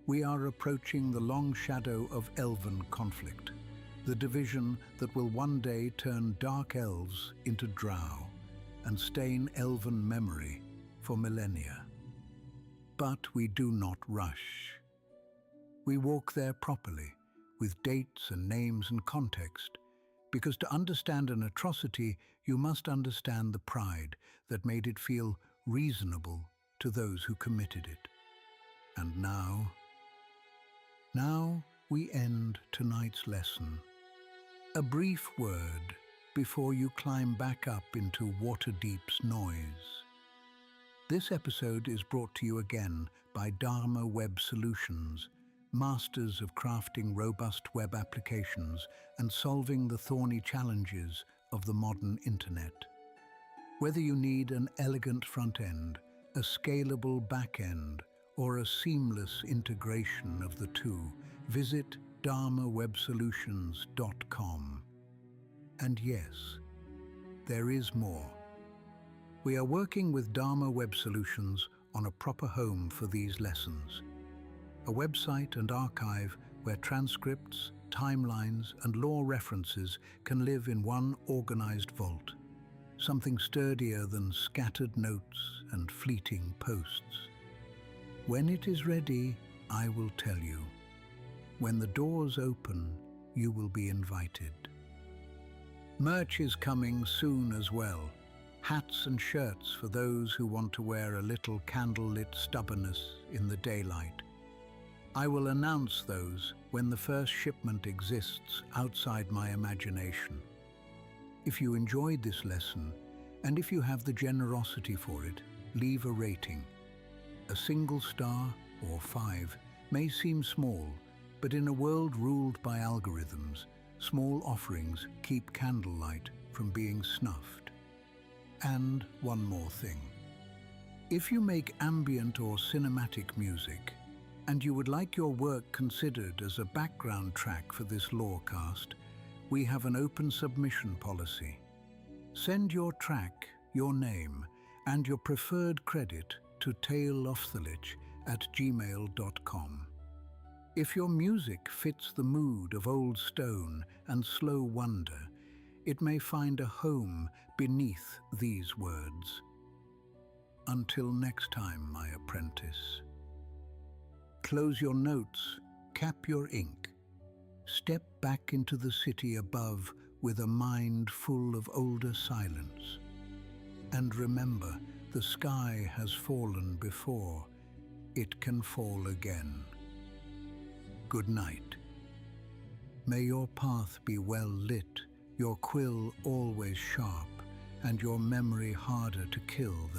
we are approaching the long shadow of elven conflict, the division that will one day turn dark elves into drow and stain elven memory for millennia. But we do not rush. We walk there properly, with dates and names and context, because to understand an atrocity, you must understand the pride that made it feel reasonable to those who committed it. And now we end tonight's lesson. A brief word before you climb back up into Waterdeep's noise. This episode is brought to you again by Dharma Web Solutions, masters of crafting robust web applications and solving the thorny challenges of the modern internet. Whether you need an elegant front end, a scalable back end, or a seamless integration of the two, visit dharmawebsolutions.com. And yes, there is more. We are working with Dharma Web Solutions on a proper home for these lessons. A website and archive where transcripts, timelines, and law references can live in one organized vault. Something sturdier than scattered notes and fleeting posts. When it is ready, I will tell you. When the doors open, you will be invited. Merch is coming soon as well. Hats and shirts for those who want to wear a little candlelit stubbornness in the daylight. I will announce those when the first shipment exists outside my imagination. If you enjoyed this lesson, and if you have the generosity for it, leave a rating. A single star or 5 may seem small, but in a world ruled by algorithms, small offerings keep candlelight from being snuffed. And one more thing. If you make ambient or cinematic music, and you would like your work considered as a background track for this lorecast, we have an open submission policy. Send your track, your name, and your preferred credit to taleofthelich at gmail.com. If your music fits the mood of old stone and slow wonder, it may find a home beneath these words. Until next time, my apprentice. Close your notes, cap your ink. Step back into the city above with a mind full of older silence. And remember, the sky has fallen before. It can fall again. Good night. May your path be well lit, your quill always sharp, and your memory harder to kill than